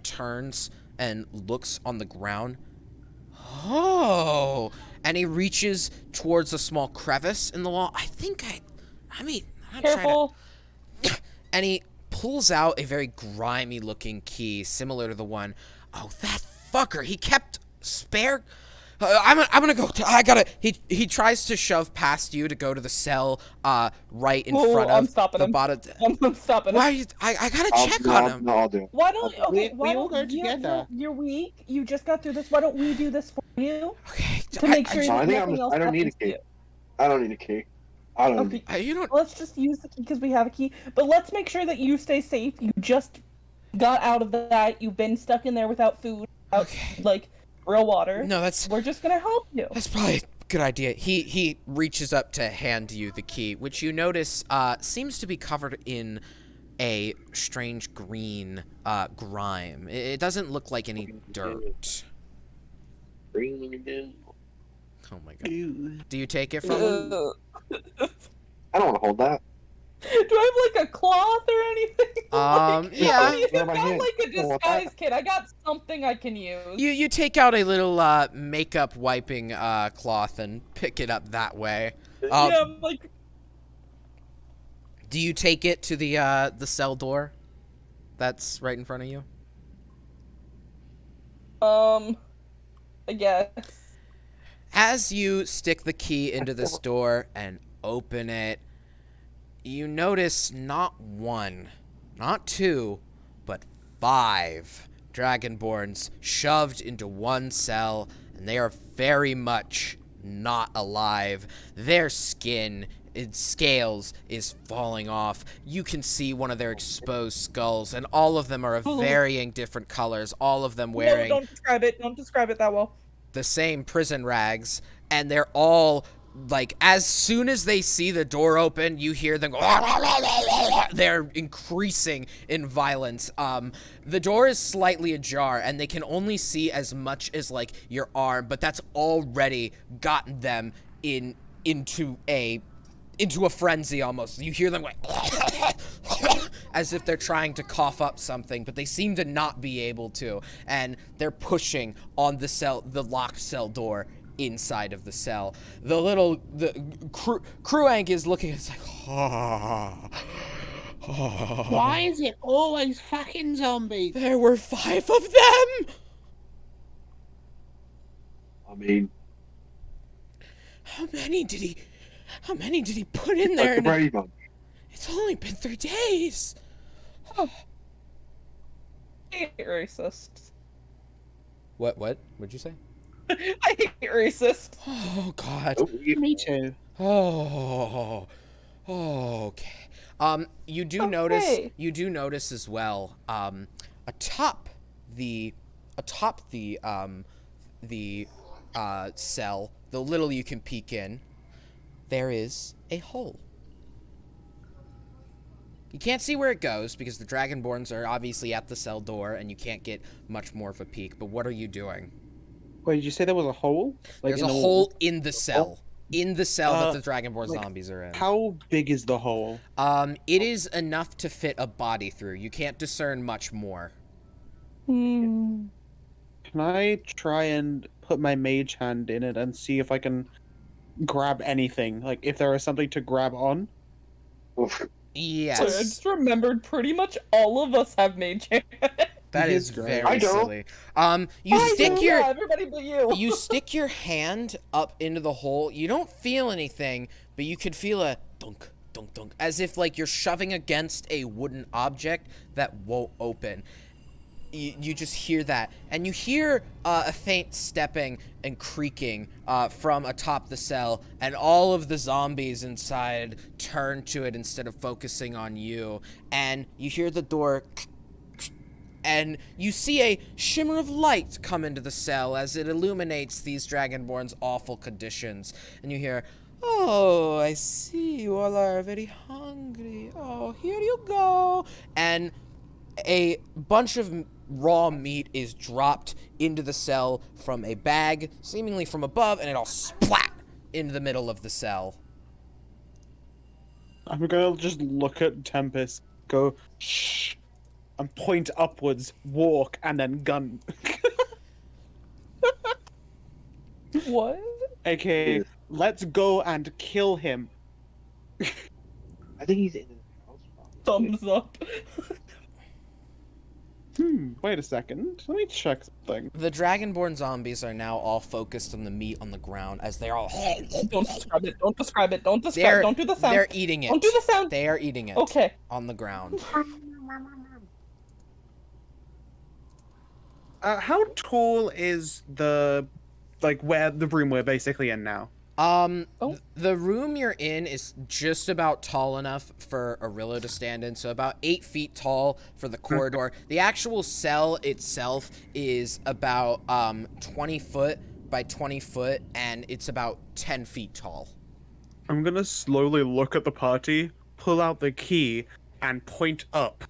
turns and looks on the ground. Oh, and he reaches towards a small crevice in the wall. I mean, I'm trying to, Careful. and he pulls out a very grimy looking key similar to the one. Oh, that fucker. He kept spare. I'm gonna go. I gotta. He tries to shove past you to go to the cell. Right in Whoa, front I'm of stopping the him. bottom. I'm stopping. Why are you? I gotta check no, on him. No, I'll do it. Why don't okay? We Why all don't go together. You're weak. You just got through this. Why don't we do this for you Okay. to make sure I that think nothing else I don't need a happens to key. you? I don't need a key. I don't. Okay. You don't. Let's just use the key because we have a key. But let's make sure that you stay safe. You just got out of that. You've been stuck in there without food, without Okay. like real water. No, that's We're just gonna help you. probably a good idea. He reaches up to hand you the key, which you notice seems to be covered in a strange green grime. It doesn't look like any dirt. Oh my god. Ew. Do you take it from him? Ugh. I don't want to hold that. I have like a cloth or anything? Yeah. I mean, Grab my not hand. like a Oh, disguise kit. I got something I can use. You take out a little makeup wiping cloth and pick it up that way. Yeah, I'm like, Do you take it to the cell door that's right in front of you? I guess. As you stick the key into this door and open it, you notice not one, not two, but 5 Dragonborns shoved into one cell, and they are very much not alive. Their skin, its scales, is falling off. You can see one of their exposed skulls, and all of them are of varying different colors, all of them wearing No, don't describe it. Don't describe it that well. the same prison rags, and they're all like, as soon as they see the door open, you hear them go. They're increasing in violence. The door is slightly ajar, and they can only see as much as like your arm, but that's already gotten them into a frenzy almost. You hear them going as if they're trying to cough up something, but they seem to not be able to, and they're pushing on the locked cell door inside of the cell. The Kruank is looking, it's like, Why is it always fucking zombies? there were 5 of them. I mean, How many did he put in there? like the Brady Bunch. It's only been 3 days. I hate racists. What'd you say? I hate racists. Oh God. Oh, Me too. Oh. Okay. You do Okay. notice as well, atop the cell, the little you can peek in, there is a hole. You can't see where it goes because the Dragonborns are obviously at the cell door and you can't get much more of a peek, but what are you doing? Wait, did you say there was a hole? Like There's in a the hole in the cell. In the cell Uh, that the Dragonborn like, zombies are in. How big is the hole? It is enough to fit a body through. You can't discern much more. Can I try and put my mage hand in it and see if I can grab anything? Like, if there is something to grab on? Oof. Yes. Sorry, I just remembered pretty much all of us have mage hand. That He is is great. very I don't. silly. You I stick do, your yeah, everybody but you. you stick your hand up into the hole. You don't feel anything, but you could feel a dunk, dunk, dunk, as if like you're shoving against a wooden object that won't open. You just hear that, and you hear a faint stepping and creaking from atop the cell, and all of the zombies inside turn to it instead of focusing on you, and you hear the door, and you see a shimmer of light come into the cell as it illuminates these Dragonborn's awful conditions, and you hear, "Oh, I see you all are very hungry. Oh, here you go," and a bunch of raw meat is dropped into the cell from a bag, seemingly from above, and it all splat into the middle of the cell. I'm gonna just look at Tempest, go, shh, and point upwards, walk, and then gun. What? Okay, Yes. let's go and kill him. I think he's in the house. Probably. Thumbs up. Wait a second. Let me check something. The Dragonborn zombies are now all focused on the meat on the ground as they're all. Don't describe it. Don't describe it. Don't describe They're, it. Don't do the sound. they're eating it. Don't do the sound. They are eating it. Okay. On the ground. How tall is the, like, where the room we're basically in now? Oh. The room you're in is just about tall enough for Arillo to stand in, so about 8 feet tall for the corridor. The actual cell itself is about 20 foot by 20 foot, and it's about 10 feet tall. I'm gonna slowly look at the party, pull out the key, and point up.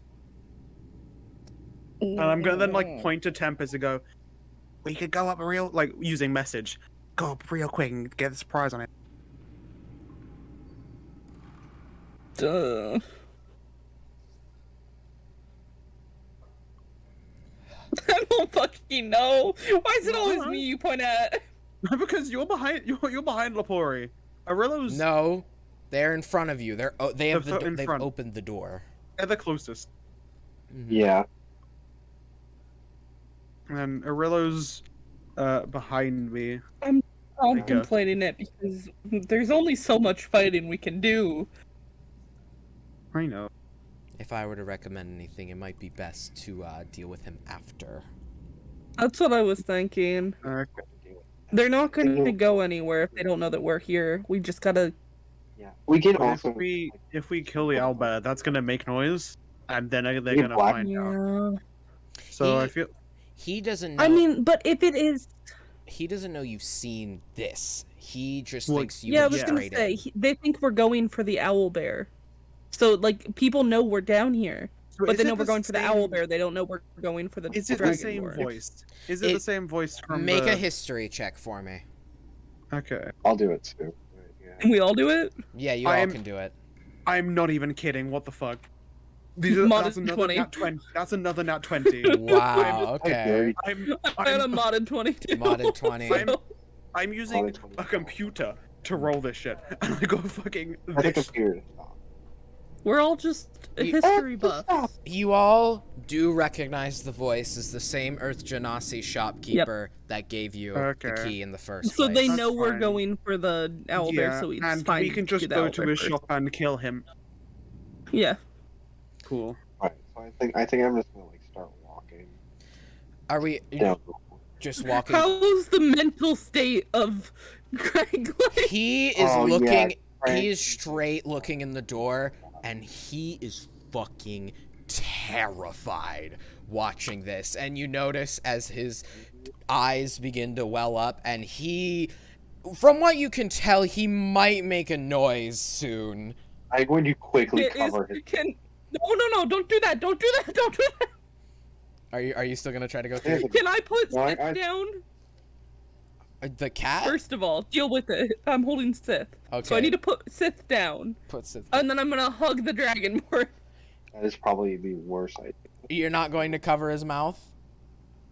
And I'm gonna then, like, point to Tempest and go, we could go up real, like, using message. Go up real quick and get the surprise on it. Duh. I don't fucking know. Why is it always me you point at? Because you're behind. You're behind Lapori. Arillo's. No, they're in front of you. They have They're in they've front. opened the door. They're the closest. Yeah. And Arillo's behind me. I'm guess. contemplating it because there's only so much fighting we can do. I know. If I were to recommend anything, it might be best to deal with him after. That's what I was thinking. Okay. They're not going to go anywhere if they don't know that we're here. We just gotta. Yeah. We can But also. if we kill the owlbear, that's gonna make noise, and then they're Yeah, gonna black- find out. Yeah. So He- I feel. He doesn't know. I mean, but if it is. he doesn't know you've seen this. He just Well, thinks you Yeah, I went was gonna straight say, in. they think we're going for the owl bear. So, like, people know we're down here. So But is they it know the we're going for the same- owl bear. They don't know we're going for the Is it dragon the same lord. voice? Is it the same voice from Make the... a history check for me. Okay. I'll do it too. Yeah. Can we all do it? Yeah, you I all am- can do it. I'm not even kidding. What the fuck? These are, Mod that's is another 20. nat 20. That's another nat 20. Wow. Okay. I'm I had a modded 22. Modded 20. I'm using Modded 20. a computer to roll this shit, and I go fucking I think this. computer. We're all just You- history buffs. You all do recognize the voice as the same Earth Genasi shopkeeper that gave you the Okay. key in the first So place. they That's know we're fine. going for the owl bear, Yeah, so it's and fine we can just get the go owl to bear his first. shop and kill him. Yeah. Cool. Right. So I think I'm just gonna like start walking Are we down. just walking? How's the mental state of Greg? Like, He is Oh, yeah, looking. right. He is straight looking in the door, and he is fucking terrified watching this. And you notice as his eyes begin to well up, and he, from what you can tell, he might make a noise soon. I'm going to quickly it is- cover his. No, don't do that, don't do that, don't do that. Are you still gonna try to go through Can I put No, Sith down? the cat? First of all, deal with it. I'm holding Sith. Okay. So I need to put Sith down. Puts it. And then I'm gonna hug the dragon more. That is probably the worst idea. You're not going to cover his mouth?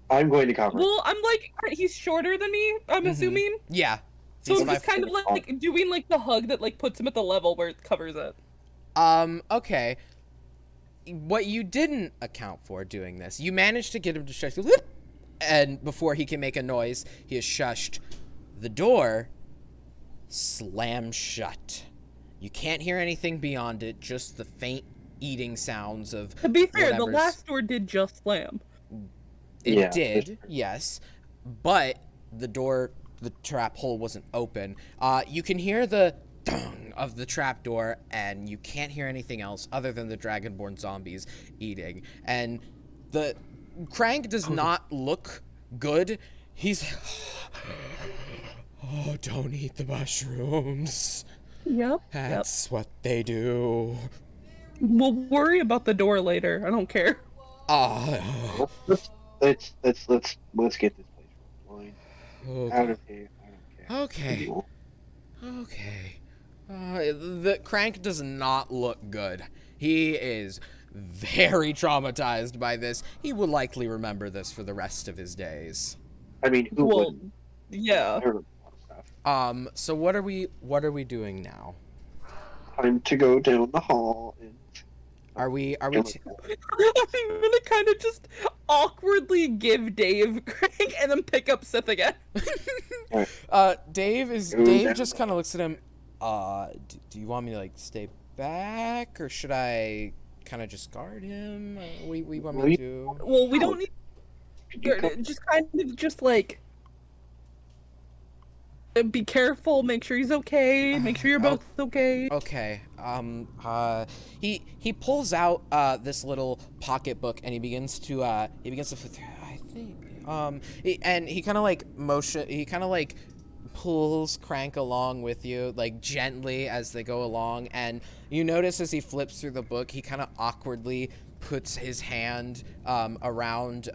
I'm going to cover. Well, I'm like, he's shorter than me, I'm assuming. Yeah. So He's I'm just 5 kind of like doing like the hug that like puts him at the level where it covers it. Okay. What you didn't account for doing this, you managed to get him distracted, and before he can make a noise, he is shushed. The door slams shut. You can't hear anything beyond it, just the faint eating sounds of To be fair, the whatever's- last door did just slam. It Yeah, did, that's true. yes, but the door, the trap hole wasn't open. You can hear the dong of the trap door, and you can't hear anything else other than the dragonborn zombies eating. And the Crank does not look good. He's oh, don't eat the mushrooms. Yep. That's what they do. We'll worry about the door later. I don't care. Ah, Let's get this place rolling. Out of here. I don't care. okay. Okay. The Crank does not look good. He is very traumatized by this. He will likely remember this for the rest of his days. I mean, who Well, wouldn't? yeah. I remember a lot of stuff. So what are we doing now? Time to go down the hall and. Are we I'm gonna kind of just awkwardly give Dave Craig and then pick up Sith again. Dave just kind of looks at him. Do you want me to like stay back, or should I kind of just guard him? We want me to. Well, we don't need Could you come- just kind of just like be careful, make sure he's okay, make sure you're both okay. Okay. He pulls out this little pocketbook and he begins to flip through. I think and he kind of like pulls Crank along with you, like gently as they go along, and you notice as he flips through the book, he kind of awkwardly puts his hand around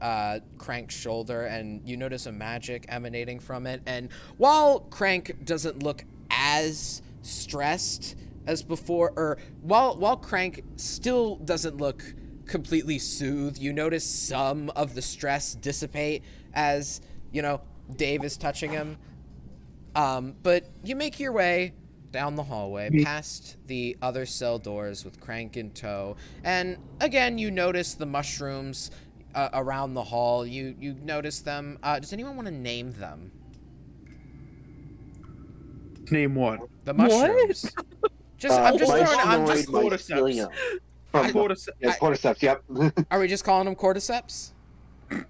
Crank's shoulder, and you notice a magic emanating from it. And while Crank doesn't look as stressed as before, or while Crank still doesn't look completely soothed, you notice some of the stress dissipate as, Dave is touching him. But you make your way down the hallway, past the other cell doors with Crank in tow, and again, you notice the mushrooms around the hall. You notice them. Does anyone want to name them? Name what? The mushrooms. I'm just my throwing. I'm just. steroid, my cordyceps. healing up. From Cordyceps. yeah, cordyceps. Yep. Are we just calling them cordyceps?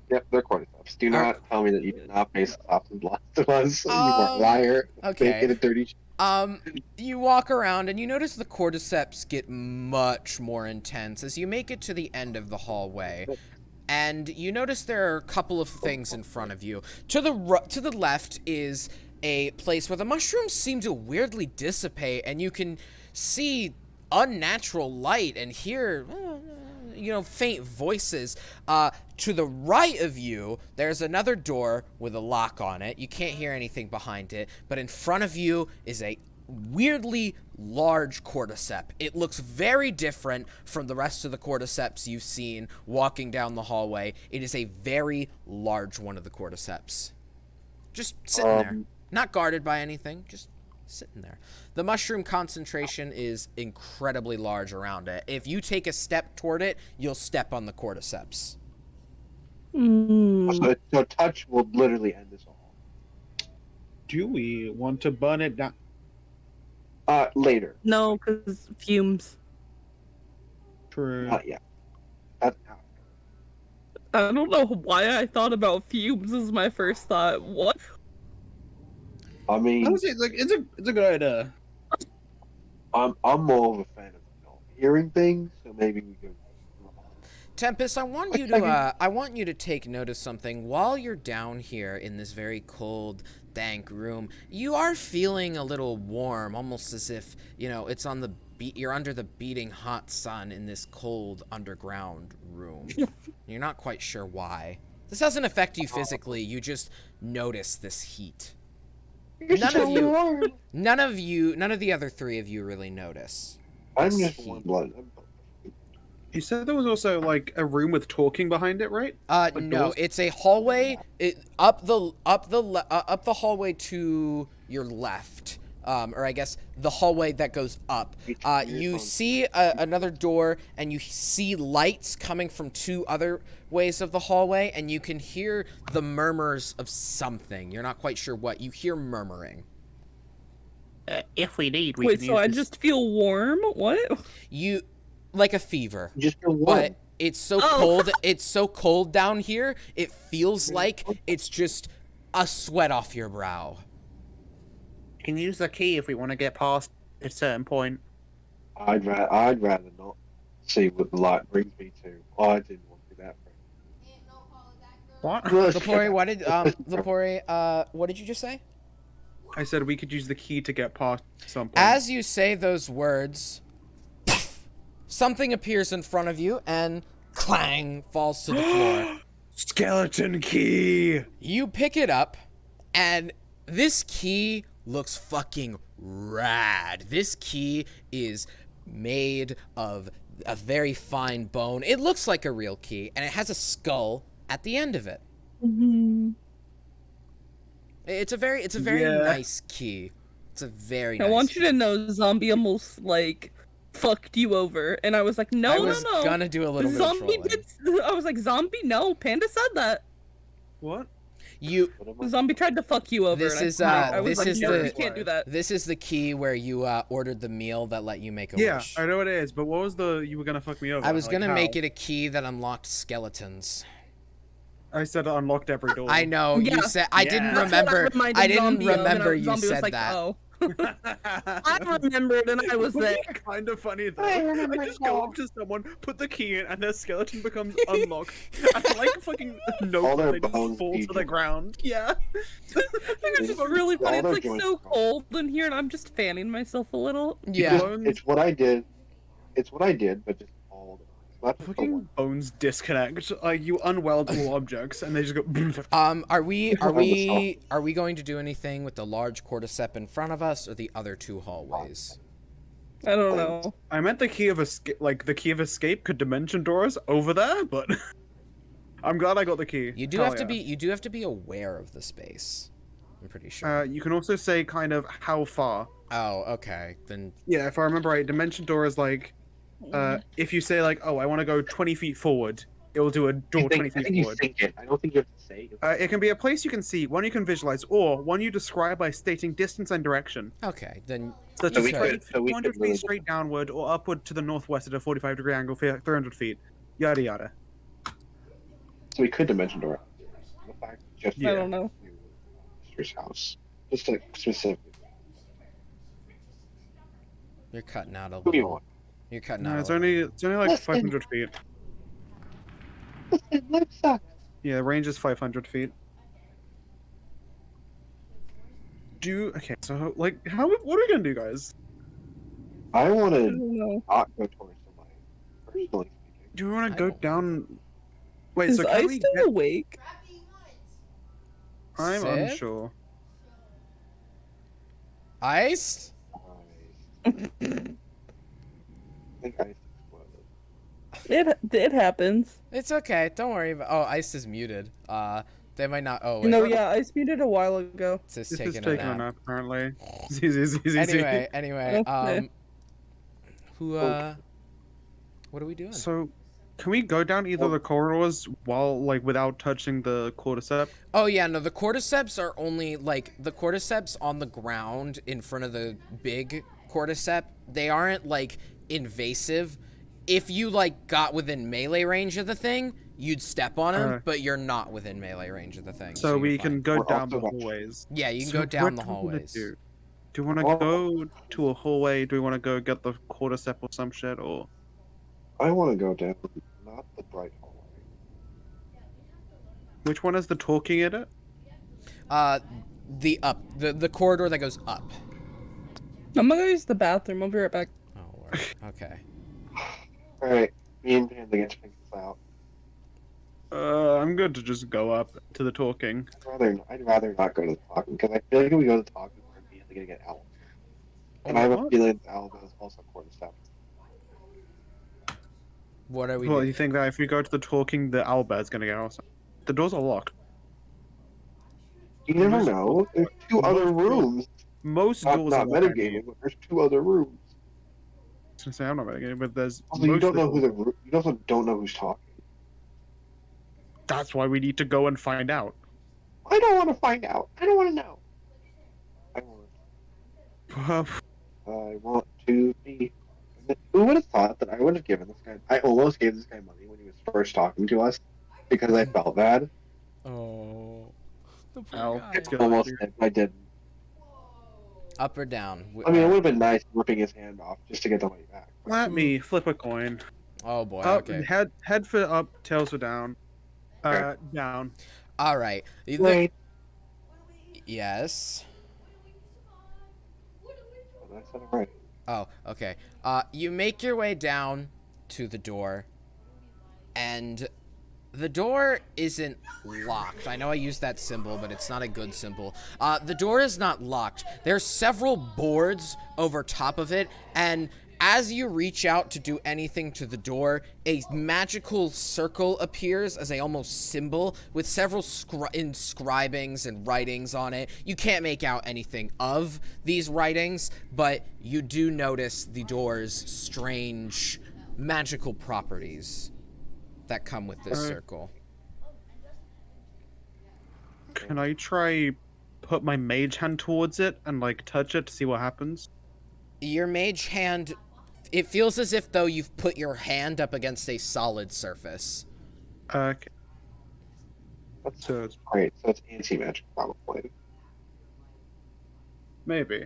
Yep, they're cordyceps. Do not tell me that you did not base it off of Last of Us. You are a liar. Okay. Making it dirty. You walk around and you notice the cordyceps get much more intense as you make it to the end of the hallway. And you notice there are a couple of things in front of you. To the left is a place where the mushrooms seem to weirdly dissipate, and you can see unnatural light and hear, faint voices. To the right of you, there's another door with a lock on it. You can't hear anything behind it, but in front of you is a weirdly large cordyceps. It looks very different from the rest of the cordyceps you've seen walking down the hallway. It is a very large one of the cordyceps. Just sitting there. Not guarded by anything, just sitting there. The mushroom concentration is incredibly large around it. If you take a step toward it, you'll step on the cordyceps. So touch will literally end this all. Do we want to burn it down? Later. No, because fumes. True. Not yet. That's I don't know why I thought about fumes as my first thought. What? I mean, I would say it's a good idea. I'm more of a fan of hearing things, so maybe we could. Tempest, I want you to take note of something. While you're down here in this very cold, dank room, you are feeling a little warm, almost as if, it's on the you're under the beating hot sun in this cold underground room. You're not quite sure why. This doesn't affect you physically, you just notice this heat. None of the other three of you really notice. I'm this just heat. warm blooded. You said there was also like a room with talking behind it, right? No, doors? it's a hallway. Up the hallway to your left, or I guess the hallway that goes up. You see another door, and you see lights coming from two other ways of the hallway, and you can hear the murmurs of something. You're not quite sure what. You hear murmuring. If we need, we Wait, can so use I this. just feel warm? What? You, like a fever. Just feel warm. But it's so cold. It's so cold down here. It feels like it's just a sweat off your brow. We can use the key if we want to get past a certain point. I'd rather not see what the light brings me to. I didn't want to do that. What? Lepori, what did you just say? I said we could use the key to get past some point. As you say those words, something appears in front of you and clang falls to the floor. Skeleton key. You pick it up, and this key looks fucking rad. This key is made of a very fine bone. It looks like a real key, and it has a skull at the end of it. Mm-hmm. It's a very nice key. It's a very nice I want you key. to know Zombie almost, fucked you over. And I was like, no, I was no. gonna do a little bit of Zombie trolling. I was like, Zombie, no. Panda said that. What? You Zombie tried to fuck you over. This and is, I was this like, is no, the- you can't do that. This is the key where you ordered the meal that let you make a Yeah, wish. I know it is, but what was the you were gonna fuck me over? I was Like, gonna how? make it a key that unlocked skeletons. I said it unlocked every door. I know Yeah. you said. I Yeah. didn't That's That's what remember. reminded I didn't Zombie of, and remember you Zombie was said like, that. Oh. I remembered and I was there. Kind of funny though. I I remember just go now. up to someone, put the key in, and their skeleton becomes unlocked. And like fucking no, All their they just bones fall to feed the you. ground. Yeah. I think it's just really funny. It's All like their so joints. cold in here and I'm just fanning myself a little. Yeah. Bones, It's what I did. It's what I did, but just all the not just the fucking one. bones disconnect. You unweld all objects, and they just go. Are we Problem going to do anything with the large cordyceps in front of us or the other two hallways? I don't know. I meant the key of escape, like the key of escape could dimension doors over there, but I'm glad I got the key. You do Hell have to yeah. be aware of the space. I'm pretty sure. You can also say kind of how far. Oh, okay. Then Yeah, if I remember right, dimension door is like, if you say like, oh, I want to go 20 feet forward, it will do a door 20 I feet think you forward. think it. I don't think you have to say it. It can be a place you can see, one you can visualize, or one you describe by stating distance and direction. okay, then Such So as we could- 200 really feet straight downward, or upward to the northwest at a 45-degree angle, 300 feet. Yada yada. So we could dimension door. The fact just Yeah. I don't know. Sister's house, just like specific. you're cutting out a Who do you little. want? You're cutting No, out. it's a little. only like Listen. 500 feet. Listen, life sucks. Yeah, the range is 500 feet. Okay, so like, what are we gonna do, guys? I want I to don't know. not go towards the light. Personally speaking. Do we want I to go don't- down? Wait, Is so can Ice we still get... awake? I'm Sid? unsure. Ice? I think I exploded. It happens. It's okay. Don't worry about. Oh, Ice is muted. They might not. Oh, wait. No, yeah, Ice muted a while ago. It's just This is taking taking a nap. apparently. Easy. Anyway. Okay. Who? What are we doing? So, can we go down either of the corridors while, like, without touching the cordyceps? Oh yeah, no. The cordyceps are only like the cordyceps on the ground in front of the big cordyceps. They aren't like invasive. If you like got within melee range of the thing, you'd step on them, but you're not within melee range of the thing. So you're we fine. can go We're down the also- hallways. Yeah, you can So go down the what do we wanna hallways. Do we want to Oh. go to a hallway? Do we want to go get the cordyceps or some shit? Or I want to go down, not the bright hallway. which one is the talking in it? The corridor that goes up. I'm gonna go use the bathroom. I'll be right back. Oh Lord. Okay. All right, me and Panda get to figure this out. I'm good to just go up to the talking. I'd rather not go to the talking because I feel like if we go to the talking, we're immediately gonna get Alba. And I have a What? feeling Alba is also cordyceps. What are we Well, doing? you think that if we go to the talking, the owlbear's gonna get us? The doors are locked. You never Most- know. There's two other rooms. Most Not, doors not are locked. metagaming, but there's two other rooms. I was gonna say I'm not metagaming, but there's. Also, you most don't of the know who doors- you also don't know who's talking. That's why we need to go and find out. I don't want to find out. I don't want to know. I want to be. Who would have thought that I would have given this guy? I almost gave this guy money when he was first talking to us because I felt bad. Oh. The poor Ow. guy. It's good. Almost did. I didn't. Up or down? I mean, it would have been nice ripping his hand off just to get the money back. Let me flip a coin. Oh boy. Up, Okay. head for up, tails for down. Down. All right. Wait. Yes. I said it right. Oh, okay. You make your way down to the door, and the door isn't locked. I know I used that symbol, but it's not a good symbol. The door is not locked. There's several boards over top of it, and as you reach out to do anything to the door, a magical circle appears as a almost symbol with several inscribings and writings on it. You can't make out anything of these writings, but you do notice the door's strange magical properties that come with this circle. Can I try put my mage hand towards it and like touch it to see what happens? Your mage hand, it feels as if though you've put your hand up against a solid surface. Okay. That's So great. So it's anti-magic, probably. maybe.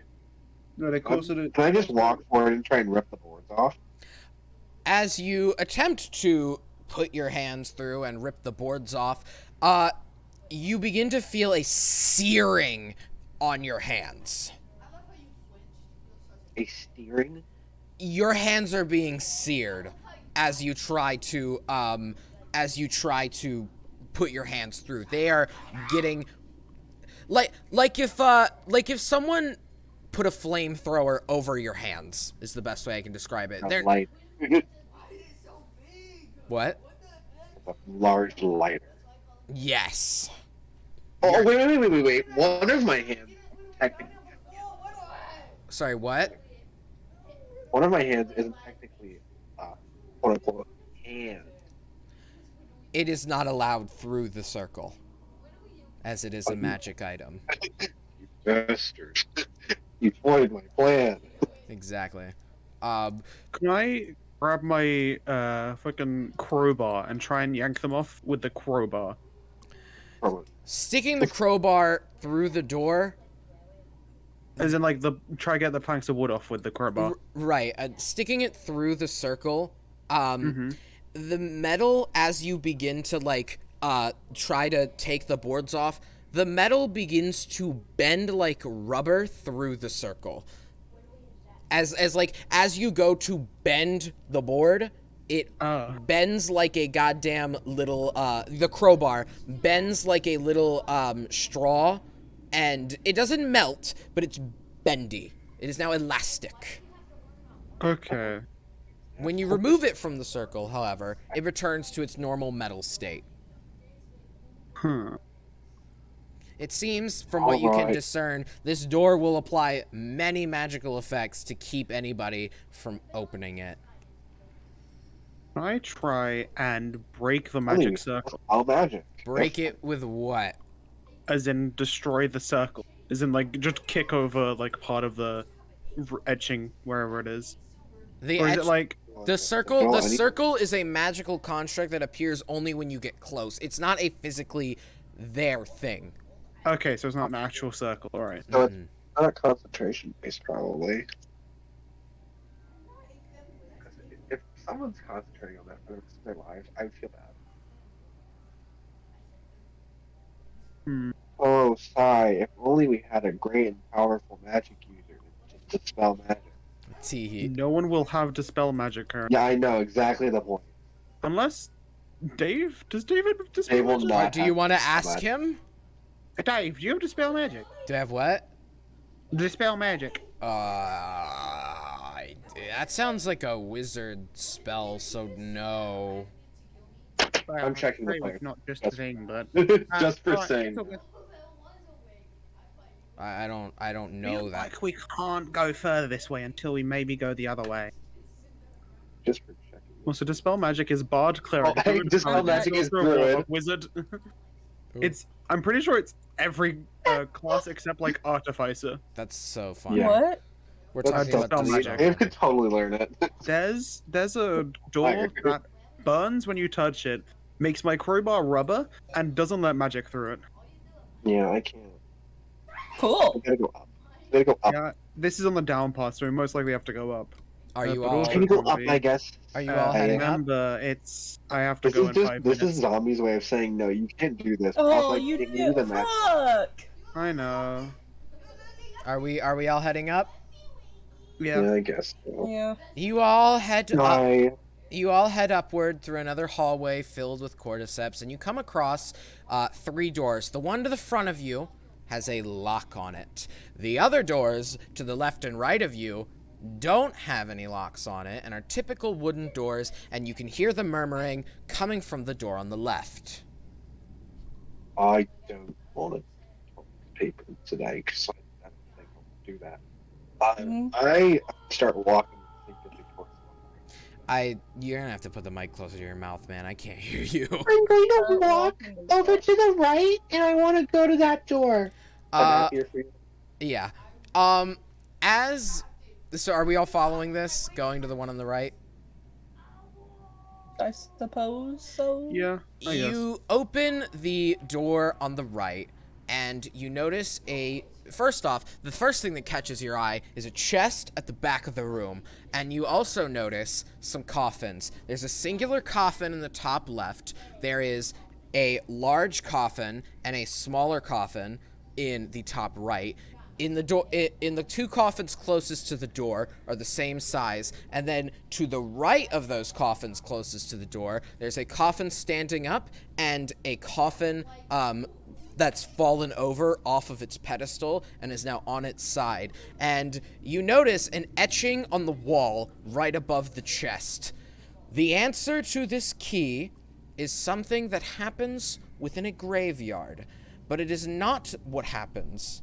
No, they closer to. Can I just walk forward and try and rip the boards off? As you attempt to put your hands through and rip the boards off, you begin to feel a searing on your hands. A steering? Your hands are being seared as you try to put your hands through. They are getting like if someone put a flamethrower over your hands. Is the best way I can describe it. A They're light. what? A large lighter. Yes. Oh, wait. One of my hands technically. Sorry, what? One of my hands isn't technically, quote unquote, hand. It is not allowed through the circle, as it is a magic item. You bastard. You foiled my plan. Exactly. Can I grab my fucking crowbar and try and yank them off with the crowbar? Sticking the crowbar through the door. As in, like, try get the planks of wood off with the crowbar. Right. Sticking it through the circle. Mm-hmm. The metal, as you begin to like try to take the boards off, the metal begins to bend like rubber through the circle. As you go to bend the board, it bends like a goddamn little the crowbar bends like a little straw, and it doesn't melt, but it's bendy. It is now elastic. Okay. When you remove it from the circle, however, it returns to its normal metal state. It seems, from what you can Alright. discern, this door will apply many magical effects to keep anybody from opening it. Can I try and break the magic circle? All magic. Break it with what? As in, destroy the circle. As in, like, just kick over, like, part of the etching, wherever it is. The Or is etch- it, like... The circle is a magical construct that appears only when you get close. It's not a physically there thing. Okay, so it's not an actual circle, alright. So it's not concentration based, probably. If someone's concentrating on that for the rest of their lives, I would feel bad. Oh, sigh. If only we had a great and powerful magic user to dispel magic. Tee. No one will have dispel magic currently. Yeah, I know, exactly the point. Unless... Dave? Does David dispel Dave will magic? not. Do you want to Dispel ask magic. him? Dave, do you have dispel magic? Do I have what? Dispel magic. That sounds like a wizard spell, so no. Well, I'm checking the afraid player. it's not just a That's- thing, but... Just for alright, saying. it's okay. I don't know Feel that. like we can't go further this way until we maybe go the other way. Just for checking. Well, so dispel magic is bard, cleric, Oh, hey, druid, dispel paladin, magic is sorcerer, druid. warlock, wizard. I'm pretty sure it's every class except like artificer. That's so funny. Yeah. What? We're That's talking about dispel dispel magic. Dave could totally learn it. There's a door that burns when you touch it, makes my crowbar rubber, and doesn't let magic through it. Yeah, I can't. Cool. I gotta go up. I gotta go up. Yeah, this is on the down part, so we most likely have to go up. Are you but all? also- I gotta go up, I guess. Are you all heading up? Remember, I have to go in 5 This minutes. is Zombie's way of saying no. You can't do this. Oh, Like, you it did. needed a match. Fuck. I know. Are we all heading up? Yeah. Yeah, I guess. So. Yeah. You all head up. I You all head upward through another hallway filled with cordyceps, and you come across 3 doors. The one to the front of you has a lock on it. The other doors to the left and right of you don't have any locks on it and are typical wooden doors, and you can hear the murmuring coming from the door on the left. don't want to talk to people today because I don't think I'll do that. I start walking instinctively towards the You're gonna have to put the mic closer to your mouth, man. I can't hear you. I'm going to walk over to the right, and I want to go to that door. Here for you. Yeah. So are we all following this? Going to the one on the right? I suppose so. Yeah. I guess. You open the door on the right, and you notice first off, the first thing that catches your eye is a chest at the back of the room, and you also notice some coffins. There's a singular coffin in the top left. There is a large coffin and a smaller coffin in the top right. In the 2 coffins closest to the door are the same size, and then to the right of those coffins closest to the door, there's a coffin standing up and a coffin that's fallen over off of its pedestal and is now on its side. And you notice an etching on the wall right above the chest. The answer to this key is something that happens within a graveyard, but it is not what happens.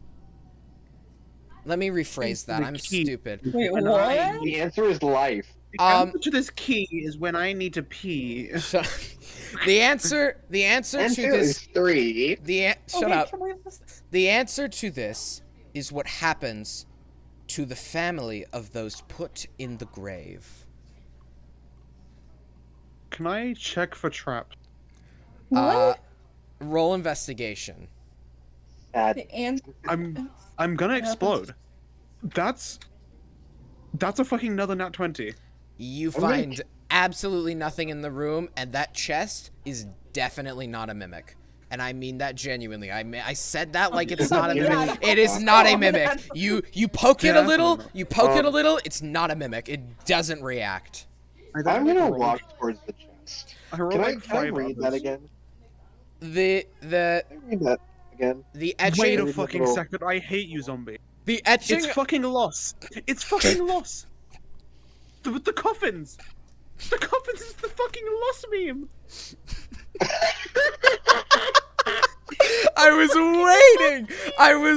Let me rephrase that. The I'm key. stupid. Wait, And what? The answer is life. The answer to this key is when I need to pee. The answer to Answer this is 3. shut up. The answer to this is what happens to the family of those put in the grave. Can I check for traps? Roll investigation. Sad. The answer. I'm gonna explode. That's a fucking another nat 20. You I'm gonna- find absolutely nothing in the room, and that chest is definitely not a mimic. And I mean that genuinely. I said that like it's not a mimic. It is not a mimic. You poke it a little, it's not a mimic. It doesn't react. I I'm rolled gonna a walk towards the chest. rolled Can I like 5 read that others. again? The Can I read that again? etching. Wait a Little- fucking second. I hate you, zombie. The etching. It's fucking loss. It's fucking loss. The coffins. The coffins is the fucking loss meme. I was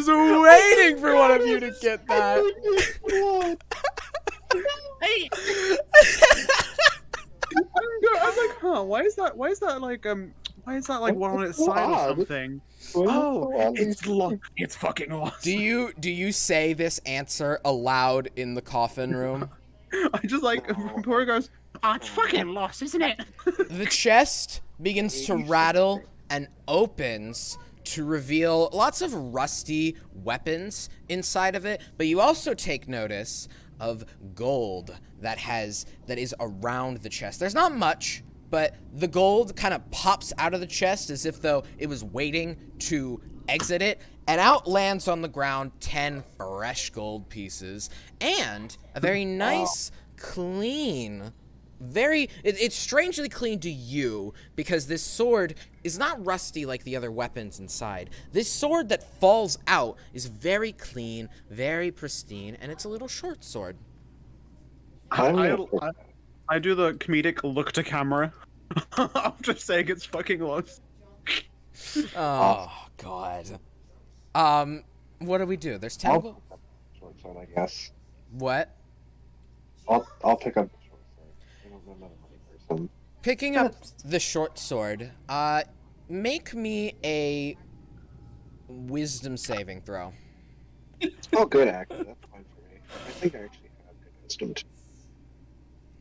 waiting for one of you to get that. Hey. I'm like, huh? Why is that like one on its side or odd. something? Oh, it's lost. It's fucking lost. Do you say this answer aloud in the coffin room? I just like Pori goes, oh, it's fucking lost, isn't it? The chest begins to rattle and opens to reveal lots of rusty weapons inside of it, but you also take notice of gold that is around the chest. There's not much, but the gold kind of pops out of the chest as if though it was waiting to exit it, and out lands on the ground 10 fresh gold pieces and a very nice, clean, it's strangely clean to you because this sword is not rusty like the other weapons inside. This sword that falls out is very clean, very pristine, and it's a little short sword. I do the comedic look to camera after saying it's fucking lost. Oh god. What do we do? There's 10 gold. Short sword, I guess. What? I'll pick up the short sword. I don't know another money person. Picking up the short sword, make me a wisdom saving throw. Oh, good, actually. That's fine for me. I think I actually have good wisdom too.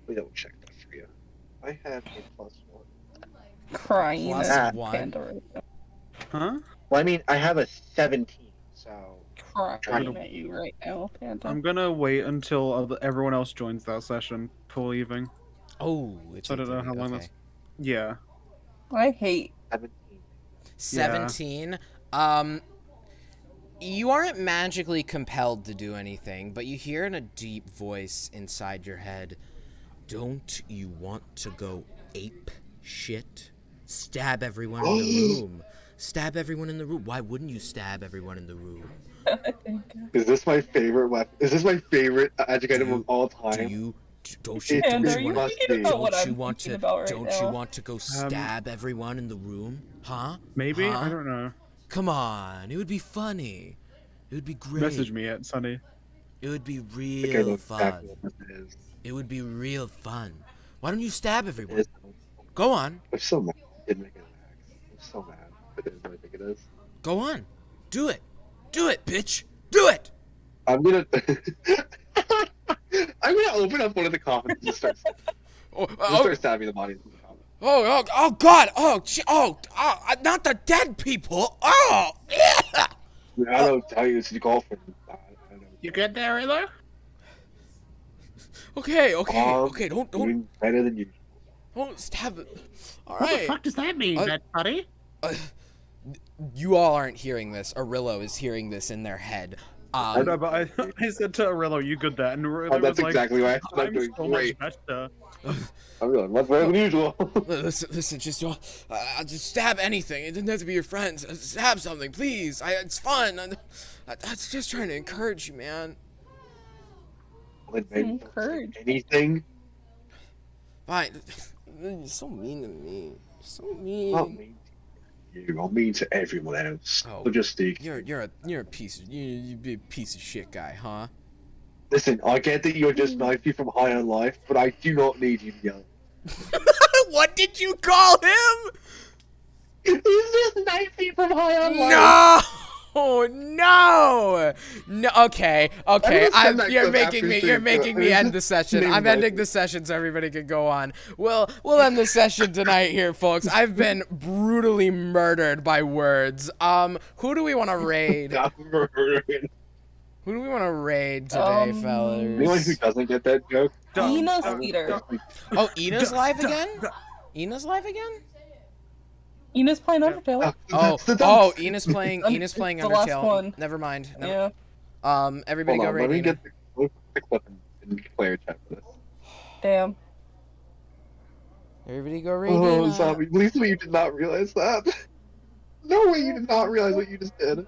Let me double check that for you. I have a +1. Crying. Plus at one. Panda right now. Huh? Well, I mean, I have a 17, so. Crying at you right now, Panda. I'm gonna wait until everyone else joins that session before leaving. Oh, it's I don't know how long okay. that's. Yeah. I hate. 17. 17. You aren't magically compelled to do anything, but you hear in a deep voice inside your head, don't you want to go ape shit? Stab everyone in the room. Stab everyone in the room. Why wouldn't you stab everyone in the room? Is this my favorite weapon? Is this my favorite magic item of all time? Don't you Panda, are It you must thinking be. about what don't you I'm want thinking to about right don't now? you want to go stab everyone in the room? Huh? Maybe? Huh? I don't know. Come on, it would be funny. It would be great. Message me at Sunny. It would be I think I know real exactly fun. what it is. It would be real fun. Why don't you stab It everyone? is. Go on. I'm so mad. I didn't make it an axe. I'm so mad. But it is what I think it is. Go on. Do it. Do it, bitch. Do it. I'm gonna. I'm gonna open up one of the coffins and just start, Oh, start stabbing the bodies in the coffin. oh God. Not the dead people. Oh, yeah. I don't tell you, it's the golfer. I don't know. You good there, Rilla? Okay. Um, Don't Doing better than you. stab it. All What the right. fuck does that mean, buddy? You all aren't hearing this. Arillo is hearing this in their head. I know, but I said to Aurelio, you good there? And Aurelio That's was like, exactly why I said I'm I'm doing so great. much better. I'm going much better than usual. Listen, just stab anything. It doesn't have to be your friends. Stab something, please. It's fun. I was just trying to encourage you, man. When maybe don't say Encourage. anything. Fine. You're so mean to me. You're so I'm mean. not mean to you. I'm mean to everyone else. Oh, So just stick. You're a piece of you be a piece of shit guy, huh? Listen, I get that you're just 9 feet from high on life, but I do not need you to yell. What did you call him? He's just 9 feet from high on life. No. Okay. send that You're clip making after me. stream, You're making me end the session. Name I'm right. ending the session so everybody can go on. We'll end the session tonight here, folks. I've been brutally murdered by words. Who do we want to raid? Who do we want to raid today, fellas? Anyone who doesn't get that joke, Enos leader. Oh, Ina's live again? Ina's live again? Enos playing Undertale. Oh, Ina's playing It's the last Undertale. one. Never mind. Yeah. Everybody hold go on, raid let me Ina. get the clip and player chat for this. Damn. Everybody go raid Oh, Ina. Zombie, please tell me you did not realize that. No way you did not realize what you just did.